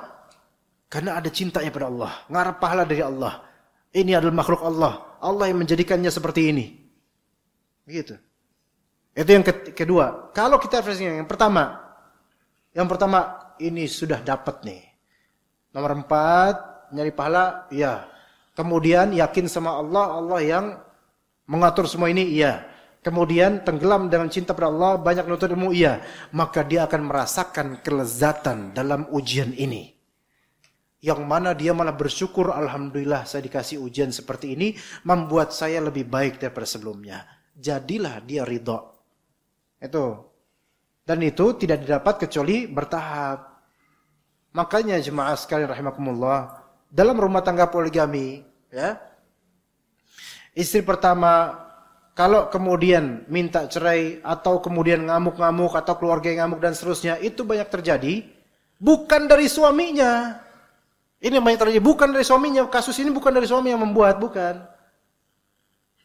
Speaker 2: Karena ada cintanya pada Allah. Ngarep pahala dari Allah. Ini adalah makhluk Allah. Allah yang menjadikannya seperti ini. Begitu. Itu yang kedua. Kalau kita refleksinya yang pertama. Yang pertama, ini sudah dapat nih. Nomor 4, nyari pahala, iya. Kemudian yakin sama Allah, Allah yang mengatur semua ini, iya. Kemudian tenggelam dengan cinta pada Allah, banyak menuntut ilmu, iya. Maka dia akan merasakan kelezatan dalam ujian ini. Yang mana dia malah bersyukur, alhamdulillah saya dikasih ujian seperti ini, membuat saya lebih baik daripada sebelumnya. Jadilah dia ridha. Itu. Dan itu tidak didapat kecuali bertahap. Makanya jemaah sekalian rahimakumullah, dalam rumah tangga poligami, ya. Istri pertama kalau kemudian minta cerai atau kemudian ngamuk-ngamuk atau keluarga yang ngamuk dan seterusnya, itu banyak terjadi bukan dari suaminya. Ini banyak terjadi bukan dari suaminya. Kasus ini bukan dari suami yang membuat, bukan.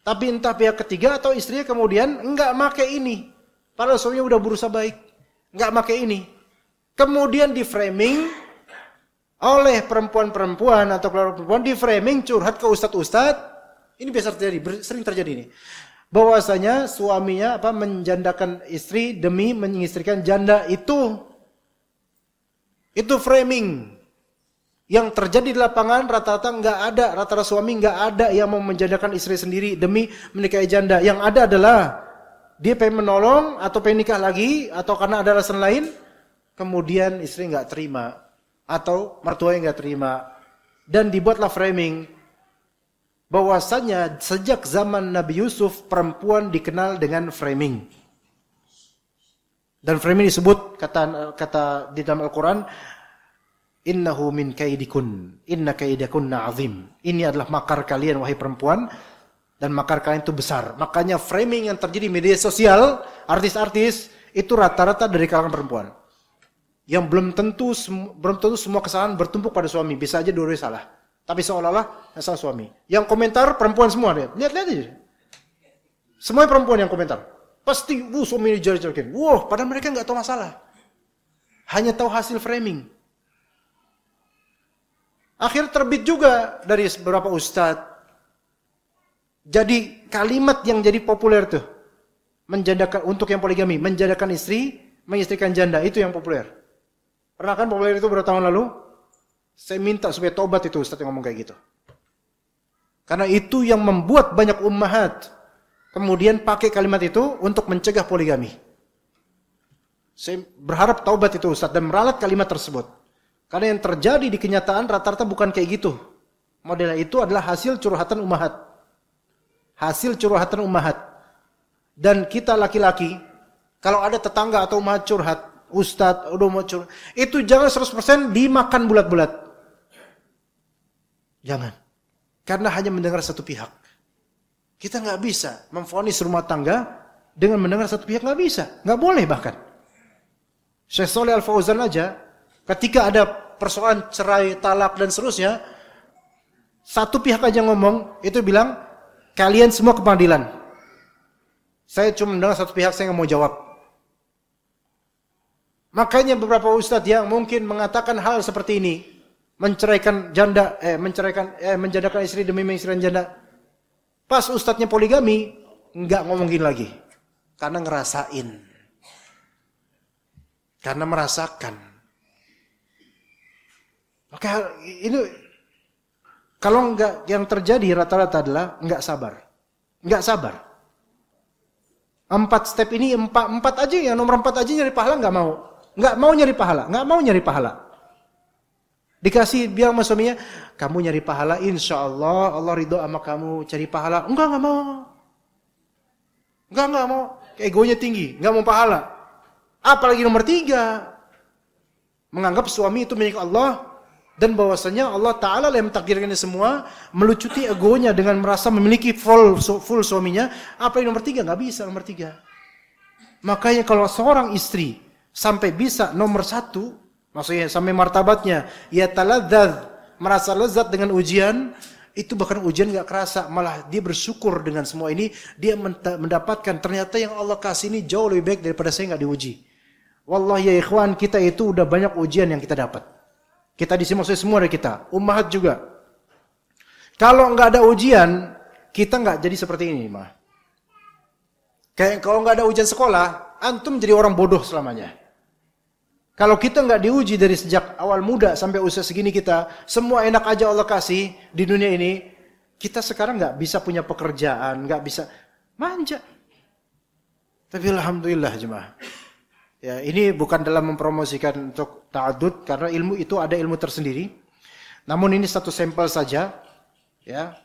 Speaker 2: Tapi entah pihak ketiga atau istrinya kemudian enggak make ini. Padahal suaminya udah berusaha baik. Enggak make ini. Kemudian di framing oleh perempuan-perempuan atau keluarga perempuan, di framing curhat ke ustadz-ustadz. Ini biasa terjadi, sering terjadi ini. Bahwasanya suaminya menjandakan istri demi mengistrikan janda itu framing. Yang terjadi di lapangan rata-rata enggak ada, rata-rata suami enggak ada yang mau menjandakan istri sendiri demi menikahi janda. Yang ada adalah dia pengen menolong atau pengen nikah lagi atau karena ada alasan lain, kemudian istri enggak terima atau mertuanya enggak terima, dan dibuatlah framing bahwasanya sejak zaman Nabi Yusuf perempuan dikenal dengan framing. Dan framing disebut kata di dalam Al-Qur'an, innahu min kaidikun, inna kaidakunna azim. Ini adalah makar kalian wahai perempuan. Dan makar kalian itu besar. Makanya framing yang terjadi di media sosial, artis-artis, itu rata-rata dari kalangan perempuan. Yang belum tentu semua kesalahan bertumpuk pada suami. Bisa aja dua-duanya salah. Tapi seolah-olah yang salah suami. Yang komentar perempuan semua. Lihat aja. Semuanya perempuan yang komentar. Pasti, suami ini jari-jarikan. Padahal mereka nggak tahu masalah. Hanya tahu hasil framing. Akhirnya terbit juga dari beberapa ustadz. Jadi kalimat yang jadi populer tuh. Menjadakan, untuk yang poligami. Menjadakan istri, mengistrikan janda. Itu yang populer. Pernah kan populer itu beberapa tahun lalu? Saya minta supaya tobat itu ustadz yang ngomong kayak gitu. Karena itu yang membuat banyak ummahat kemudian pakai kalimat itu untuk mencegah poligami. Saya berharap taubat itu ustadz dan meralat kalimat tersebut. Karena yang terjadi di kenyataan rata-rata bukan kayak gitu. Modelnya itu adalah hasil curhatan ummahat. Hasil curhatan ummahat. Dan kita laki-laki, kalau ada tetangga atau ummahat curhat, ustadz udah mau curhat, itu jangan 100% dimakan bulat-bulat. Jangan. Karena hanya mendengar satu pihak. Kita nggak bisa memvonis rumah tangga dengan mendengar satu pihak, nggak bisa, nggak boleh bahkan. Syekh Shalih Al Fauzan aja, ketika ada persoalan cerai, talak dan seterusnya, satu pihak aja ngomong, itu bilang kalian semua ke pengadilan. Saya cuma mendengar satu pihak, saya nggak mau jawab. Makanya beberapa ustadz yang mungkin mengatakan hal seperti ini, menceraikan janda, menjadakan istri demi mengistrikan janda. Pas ustadznya poligami, nggak ngomongin lagi. Karena ngerasain. Karena merasakan. Maka ini, kalau nggak, yang terjadi rata-rata adalah nggak sabar. Nggak sabar. 4 step ini, 4 aja, yang nomor 4 aja nyari pahala nggak mau. Nggak mau nyari pahala. Nggak mau nyari pahala. Dikasih bilang sama suaminya, kamu nyari pahala, insya Allah, Allah ridho sama kamu cari pahala. Enggak mau. Enggak mau. Egonya tinggi, enggak mau pahala. Apalagi nomor 3. Menganggap suami itu milik Allah. Dan bahwasanya Allah Ta'ala yang mentakdirkannya semua, melucuti egonya dengan merasa memiliki full suaminya. Apa yang nomor 3? Enggak bisa nomor 3. Makanya kalau seorang istri sampai bisa nomor 1, maksudnya sampai martabatnya, ya taladzaz, merasa lezat dengan ujian, itu bahkan ujian gak kerasa, malah dia bersyukur dengan semua ini, dia mendapatkan ternyata yang Allah kasih ini jauh lebih baik daripada saya gak diuji. Wallahi ya ikhwan, kita itu udah banyak ujian yang kita dapat. Kita di sini maksudnya semua dari kita, ummahat juga. Kalau gak ada ujian, kita gak jadi seperti ini, mah. Kayak kalau gak ada ujian sekolah, antum jadi orang bodoh selamanya. Kalau kita nggak diuji dari sejak awal muda sampai usia segini kita, semua enak aja Allah kasih di dunia ini, kita sekarang nggak bisa punya pekerjaan, nggak bisa manja. Tapi alhamdulillah jemaah. Ya, ini bukan dalam mempromosikan untuk ta'adud, karena ilmu itu ada ilmu tersendiri. Namun ini satu sampel saja, ya.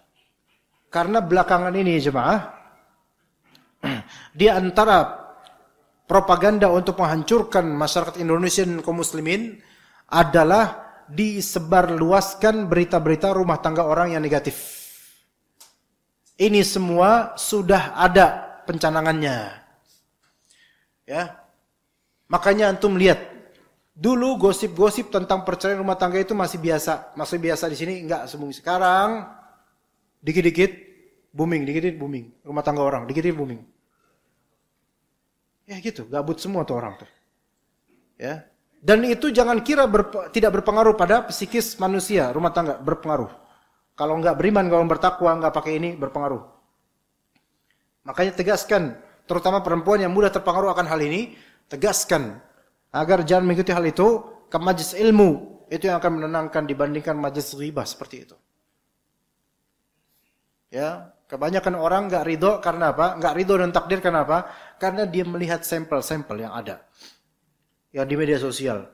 Speaker 2: Karena belakangan ini jemaah, di antara propaganda untuk menghancurkan masyarakat Indonesia dan kaum muslimin adalah disebarluaskan berita-berita rumah tangga orang yang negatif. Ini semua sudah ada pencanangannya. Ya. Makanya antum lihat, dulu gosip-gosip tentang perceraian rumah tangga itu masih biasa. Masih biasa di sini, enggak semua. Sekarang dikit-dikit booming, dikit-dikit booming. Rumah tangga orang, dikit-dikit booming. Ya gitu, gabut semua tuh orang tuh. Ya. Dan itu jangan kira tidak berpengaruh pada psikis manusia, rumah tangga berpengaruh. Kalau enggak beriman, kalau bertakwa, enggak pakai ini, berpengaruh. Makanya tegaskan, terutama perempuan yang mudah terpengaruh akan hal ini, tegaskan agar jangan mengikuti hal itu ke majelis ilmu. Itu yang akan menenangkan dibandingkan majelis ghibah seperti itu. Ya. Kebanyakan orang nggak ridho karena apa? Nggak ridho dan takdir karena apa? Karena dia melihat sampel-sampel yang ada, yang di media sosial.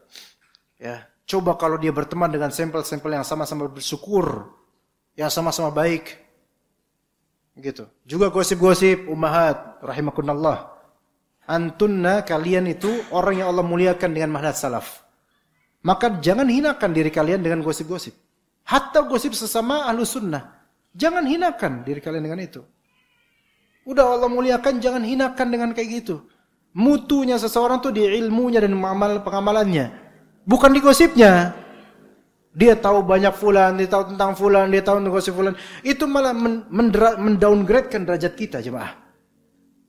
Speaker 2: Ya, coba kalau dia berteman dengan sampel-sampel yang sama-sama bersyukur, yang sama-sama baik, gitu. Juga gosip-gosip ummahat, rahimakunallah. Antunna, kalian itu orang yang Allah muliakan dengan manhaj salaf. Maka jangan hinakan diri kalian dengan gosip-gosip. Hatta gosip sesama ahlu sunnah. Jangan hinakan diri kalian dengan itu. Udah Allah muliakan, jangan hinakan dengan kayak gitu. Mutunya seseorang tuh di ilmunya dan pengamalannya, bukan di gosipnya. Dia tahu banyak fulan, dia tahu tentang fulan, dia tahu gosip fulan. Itu malah mendowngradekan derajat kita, jemaah.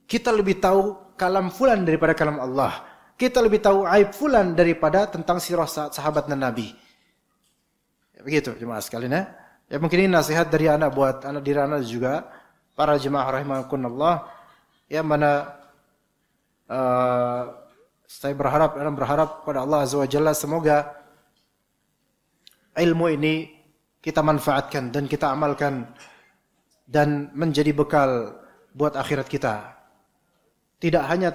Speaker 2: Kita lebih tahu kalam fulan daripada kalam Allah. Kita lebih tahu aib fulan daripada tentang sirah sahabat dan Nabi. Ya, begitu jemaah sekalian ya. Ya mungkin ini nasihat dari anak buat anak diri anak juga, para jemaah rahimakumullah. Ya mana saya berharap kepada Allah Azza wa Jalla, semoga ilmu ini kita manfaatkan dan kita amalkan dan menjadi bekal buat akhirat kita. Tidak hanya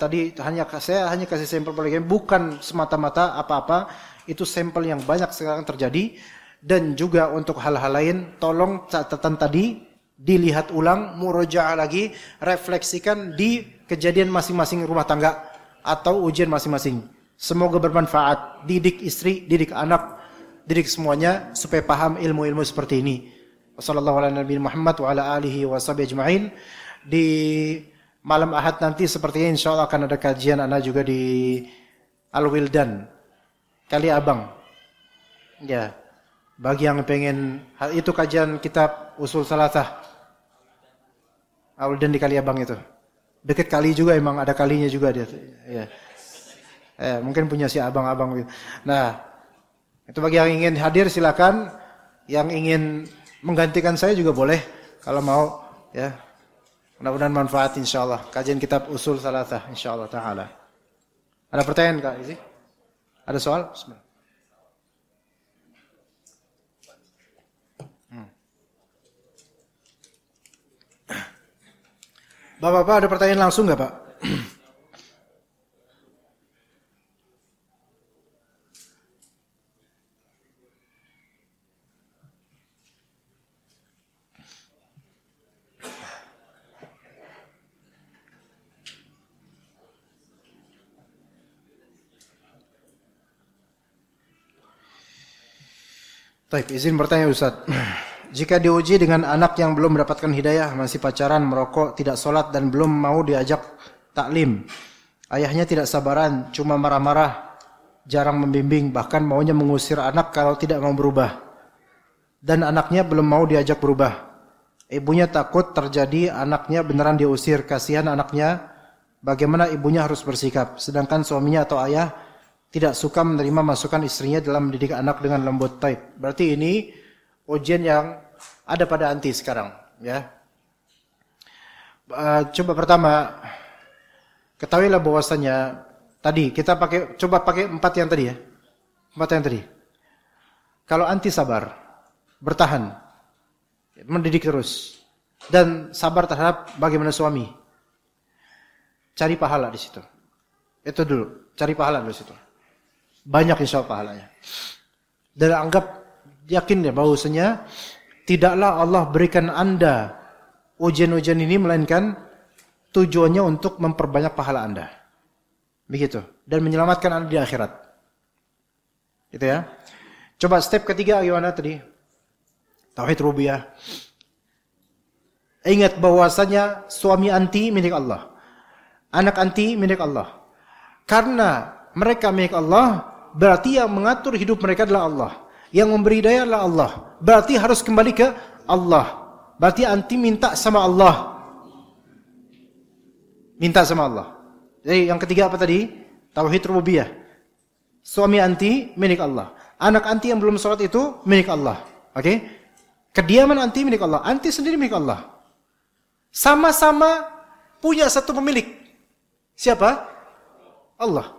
Speaker 2: saya hanya kasih sampel poligami, bukan semata-mata apa-apa, itu sampel yang banyak sekarang terjadi. Dan juga untuk hal-hal lain, tolong catatan tadi dilihat ulang, murojaah lagi, refleksikan di kejadian masing-masing rumah tangga atau ujian masing-masing. Semoga bermanfaat, didik istri, didik anak, didik semuanya supaya paham ilmu-ilmu seperti ini. Wassalamualaikum warahmatullahi wabarakatuh. Di malam Ahad nanti sepertinya insyaallah akan ada kajian anak juga di Al-Wildan Kali Abang. Ya, bagi yang pengen itu kajian kitab Usul Salatah. Al-Wildan di Kali Abang itu. Dekat kali juga, emang ada kalinya juga dia. Ya. Mungkin punya si abang-abang gitu. Nah, itu bagi yang ingin hadir silakan. Yang ingin menggantikan saya juga boleh kalau mau, ya. Mudah-mudahan manfaat insyaallah. Kajian kitab Usul Salatah insyaallah taala. Ada pertanyaan Kak Izi? Ada soal? Bismillah. Bapak-bapak ada pertanyaan langsung enggak, Pak? Baik, izin bertanya Ustaz. Jika diuji dengan anak yang belum mendapatkan hidayah, masih pacaran, merokok, tidak sholat dan belum mau diajak taklim. Ayahnya tidak sabaran, cuma marah-marah, jarang membimbing, bahkan maunya mengusir anak kalau tidak mau berubah. Dan anaknya belum mau diajak berubah. Ibunya takut terjadi anaknya beneran diusir, kasihan anaknya. Bagaimana ibunya harus bersikap? Sedangkan suaminya atau ayah tidak suka menerima masukan istrinya dalam mendidik anak dengan lembut taib. Berarti ini ujian yang ada pada anti sekarang, ya. Coba pertama ketahuilah bahwasanya tadi kita coba pakai 4 yang tadi ya. 4 yang tadi. Kalau anti sabar, bertahan, mendidik terus dan sabar terhadap bagaimana suami. Cari pahala di situ. Itu dulu, cari pahala di situ. Banyak insya Allah pahalanya. Dan anggap yakin ya bahwasanya tidaklah Allah berikan Anda ujian-ujian ini melainkan tujuannya untuk memperbanyak pahala Anda. Begitu. Dan menyelamatkan Anda di akhirat. Gitu ya. Coba step ketiga gimana tadi? Tauhid rububiyah. Ingat bahwasanya suami anti milik Allah. Anak anti milik Allah. Karena mereka milik Allah, berarti yang mengatur hidup mereka adalah Allah. Yang memberi daya adalah Allah. Berarti harus kembali ke Allah. Berarti anti minta sama Allah. Minta sama Allah. Jadi yang ketiga apa tadi? Tauhid rububiyah. Suami anti milik Allah. Anak anti yang belum sholat itu milik Allah. Oke? Kediaman anti milik Allah. Anti sendiri milik Allah. Sama-sama punya satu pemilik. Siapa? Allah.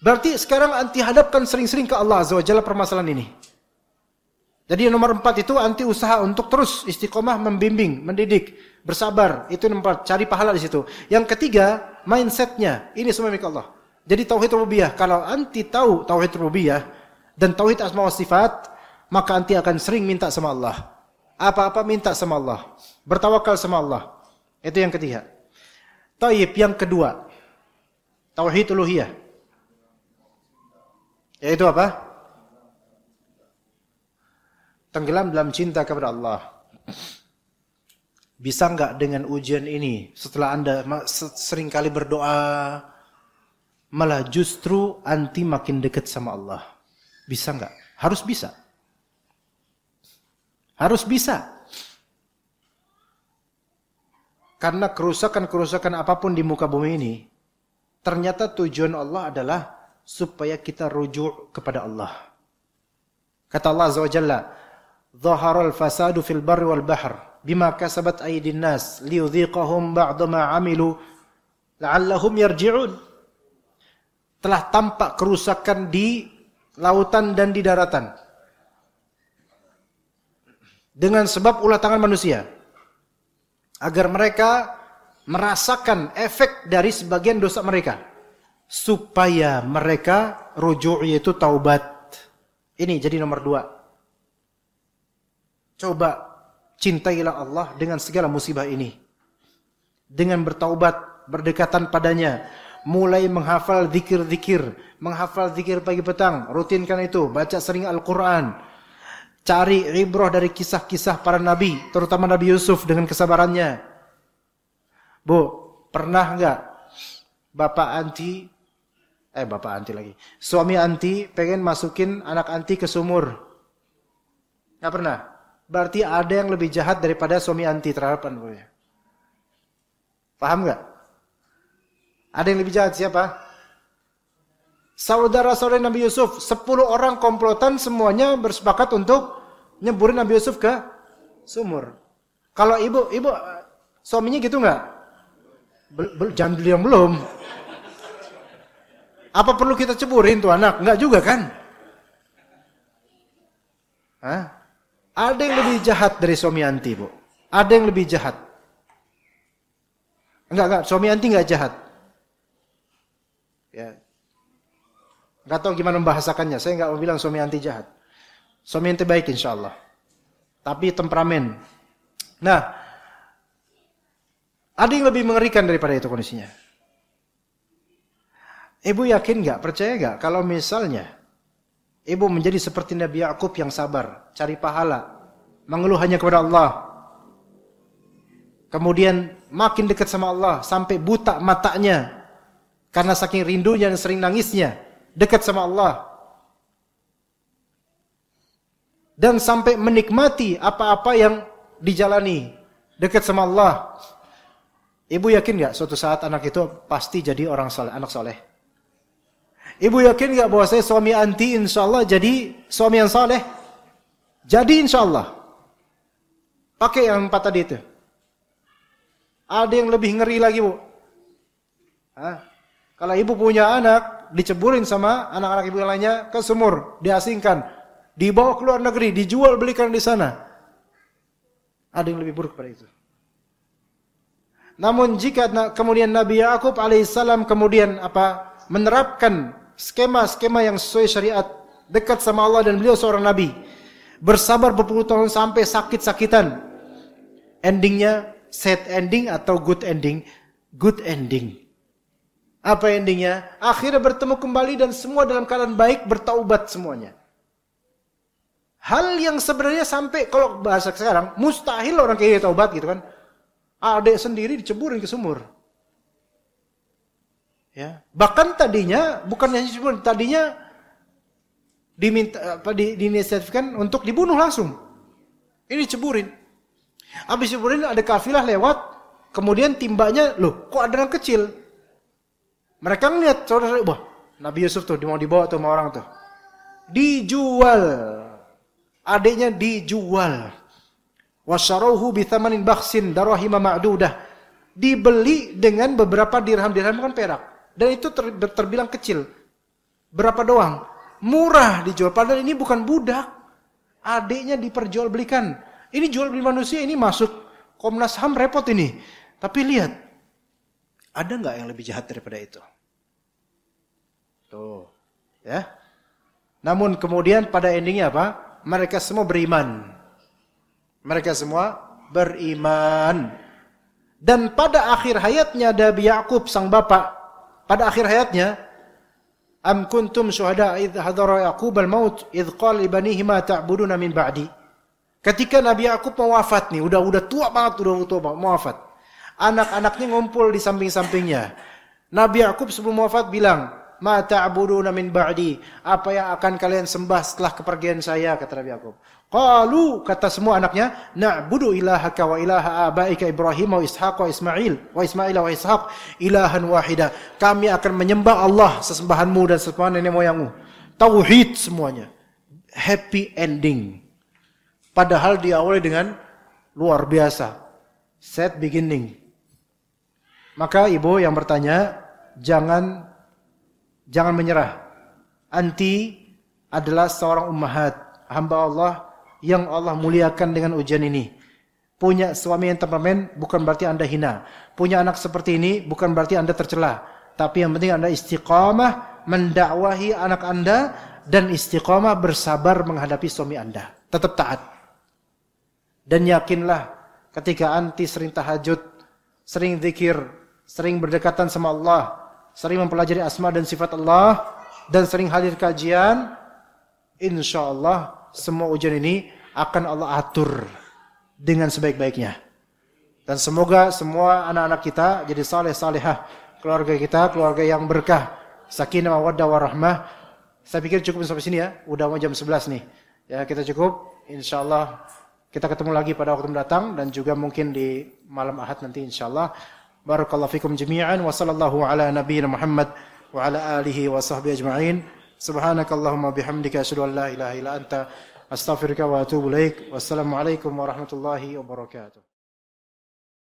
Speaker 2: Berarti sekarang anti hadapkan sering-sering ke Allah Azza wa Jalla permasalahan ini. Jadi yang nomor 4 itu anti usaha untuk terus istiqomah membimbing, mendidik, bersabar. Itu nomor 4, cari pahala di situ. Yang ketiga, mindsetnya. Ini semua milik Allah. Jadi tauhid rububiyah. Kalau anti tahu tauhid rububiyah dan tauhid asma wa sifat, maka anti akan sering minta sama Allah. Apa-apa minta sama Allah. Bertawakal sama Allah. Itu yang ketiga. Taib yang kedua. Tauhid uluhiyah. Yaitu apa? Tenggelam dalam cinta kepada Allah. Bisa nggak dengan ujian ini, setelah Anda seringkali berdoa, malah justru anti makin dekat sama Allah? Bisa nggak? Harus bisa. Harus bisa. Karena kerusakan-kerusakan apapun di muka bumi ini, ternyata tujuan Allah adalah supaya kita rujuk kepada Allah. Kata Allah Azza wa Jalla, "Dhaharal fasadu fil barri wal bahr bima kasabat aydin nas liyudhiqahum ba'da ma 'amilu la'allahum yarji'un." Telah tampak kerusakan di lautan dan di daratan dengan sebab ulah tangan manusia, agar mereka merasakan efek dari sebagian dosa mereka, supaya mereka rujuk, yaitu taubat. Ini jadi nomor 2. Coba cintailah Allah dengan segala musibah ini, dengan bertaubat, berdekatan padanya, mulai menghafal zikir-zikir, menghafal zikir pagi petang, rutinkan itu, baca sering Al-Quran, cari ibrah dari kisah-kisah para nabi, terutama Nabi Yusuf dengan kesabarannya. Bu, pernah enggak suami anti pengen masukin anak anti ke sumur? Enggak pernah. Berarti ada yang lebih jahat daripada suami anti terhadap anaknya. Paham enggak? Ada yang lebih jahat siapa? Saudara-saudara Nabi Yusuf, 10 orang komplotan semuanya bersepakat untuk nyeburin Nabi Yusuf ke sumur. Kalau ibu suaminya gitu enggak? Jangan bilang belum. Apa perlu kita ceburin tuh anak? Enggak juga kan? Hah? Ada yang lebih jahat dari suami anti, Bu. Ada yang lebih jahat. Enggak, suami anti enggak jahat. Ya. Enggak tahu gimana membahasakannya. Saya enggak mau bilang suami anti jahat. Suami anti baik insyaallah. Tapi temperamen. Nah, ada yang lebih mengerikan daripada itu kondisinya. Ibu yakin enggak, percaya enggak kalau misalnya ibu menjadi seperti Nabi Yakub yang sabar, cari pahala, mengeluh hanya kepada Allah. Kemudian makin dekat sama Allah sampai buta matanya karena saking rindunya dan sering nangisnya, dekat sama Allah. Dan sampai menikmati apa-apa yang dijalani, dekat sama Allah. Ibu yakin enggak suatu saat anak itu pasti jadi orang saleh, anak saleh? Ibu yakin enggak bahwa saya suami anti insyaallah jadi suami yang saleh? Jadi insyaallah. Pakai yang 4 tadi itu. Ada yang lebih ngeri lagi, Bu. Kalau ibu punya anak, diceburin sama anak-anak ibu yang lainnya ke sumur, diasingkan, dibawa ke luar negeri, dijual belikan di sana. Ada yang lebih buruk pada itu. Namun jika kemudian Nabi Yakub alaihissalam kemudian menerapkan skema-skema yang sesuai syariat, dekat sama Allah dan beliau seorang nabi, bersabar berpuluh tahun sampai sakit-sakitan, endingnya sad ending atau good ending? Good ending. Apa endingnya? Akhirnya bertemu kembali dan semua dalam keadaan baik, bertaubat semuanya. Hal yang sebenarnya sampai kalau bahasa sekarang mustahil orang kayak taubat gitu kan. Adik sendiri diceburin ke sumur. Ya, bahkan tadinya bukan hanya ceburin, tadinya diinisiatifkan untuk dibunuh langsung. Ini ceburin. Habis ceburin ada kafilah lewat, kemudian timbanya, loh, kok ada anak kecil? Mereka ngeliat saudara, wah, Nabi Yusuf tuh mau dibawa tuh sama orang tuh. Dijual. Adiknya dijual. Wasyaruhu bithamanin bakhsin darahima ma'dudah. Dibeli dengan beberapa dirham kan perak. Dan itu terbilang kecil. Berapa doang? Murah dijual. Padahal ini bukan budak. Adiknya diperjualbelikan. Ini jual beli manusia, ini masuk Komnas HAM repot ini. Tapi lihat. Ada nggak yang lebih jahat daripada itu? Tuh. Ya. Namun kemudian pada endingnya apa? Mereka semua beriman. Mereka semua beriman. Dan pada akhir hayatnya Nabi Yakub sang bapak, pada akhir hayatnya, am kuntum syuhada idh hadara Yaqub al-maut idh qala li banihi ma ta'buduna min ba'di. Ketika Nabi Yakub mau wafat nih, udah tua banget, mau wafat. Anak-anaknya ngumpul di samping-sampingnya. Nabi Yakub sebelum wafat bilang, "Ma ta'buduna min ba'di?" Apa yang akan kalian sembah setelah kepergian saya, kata Nabi Yakub. Qalu, kata semua anaknya, "Na'budu ilahaka wa ilaha abaika Ibrahim wa Ishaq wa Ismail wa Ishaq ilahan wahida." Kami akan menyembah Allah, sesembahanmu dan sesembahan nenek moyangmu. Tauhid semuanya. Happy ending. Padahal diawali dengan luar biasa. Sad beginning. Maka ibu yang bertanya, jangan menyerah. Anti adalah seorang ummahat, hamba Allah yang Allah muliakan dengan ujian ini. Punya suami yang temperamen bukan berarti Anda hina. Punya anak seperti ini bukan berarti Anda tercela. Tapi yang penting Anda istiqamah mendakwahi anak Anda dan istiqamah bersabar menghadapi suami Anda. Tetap taat. Dan yakinlah ketika anti sering tahajud, sering zikir, sering berdekatan sama Allah, sering mempelajari asma dan sifat Allah, dan sering hadir kajian, insya Allah semua ujian ini akan Allah atur dengan sebaik-baiknya. Dan semoga semua anak-anak kita jadi saleh-salehah, keluarga kita keluarga yang berkah, sakinah mawaddah warahmah. Saya pikir cukup sampai sini ya, udah mau jam 11 nih. Ya, kita cukup. Insya Allah kita ketemu lagi pada waktu mendatang dan juga mungkin di malam Ahad nanti insya Allah. Barakallahu fikum jami'an wa sallallahu ala nabiyyina Muhammad wa ala alihi wa sahbihi ajma'in. Subhanakallahumma bihamdika asyhadu an la ilaha illa anta astaghfiruka wa atubu ilaik. Wassalamualaikum warahmatullahi wabarakatuh.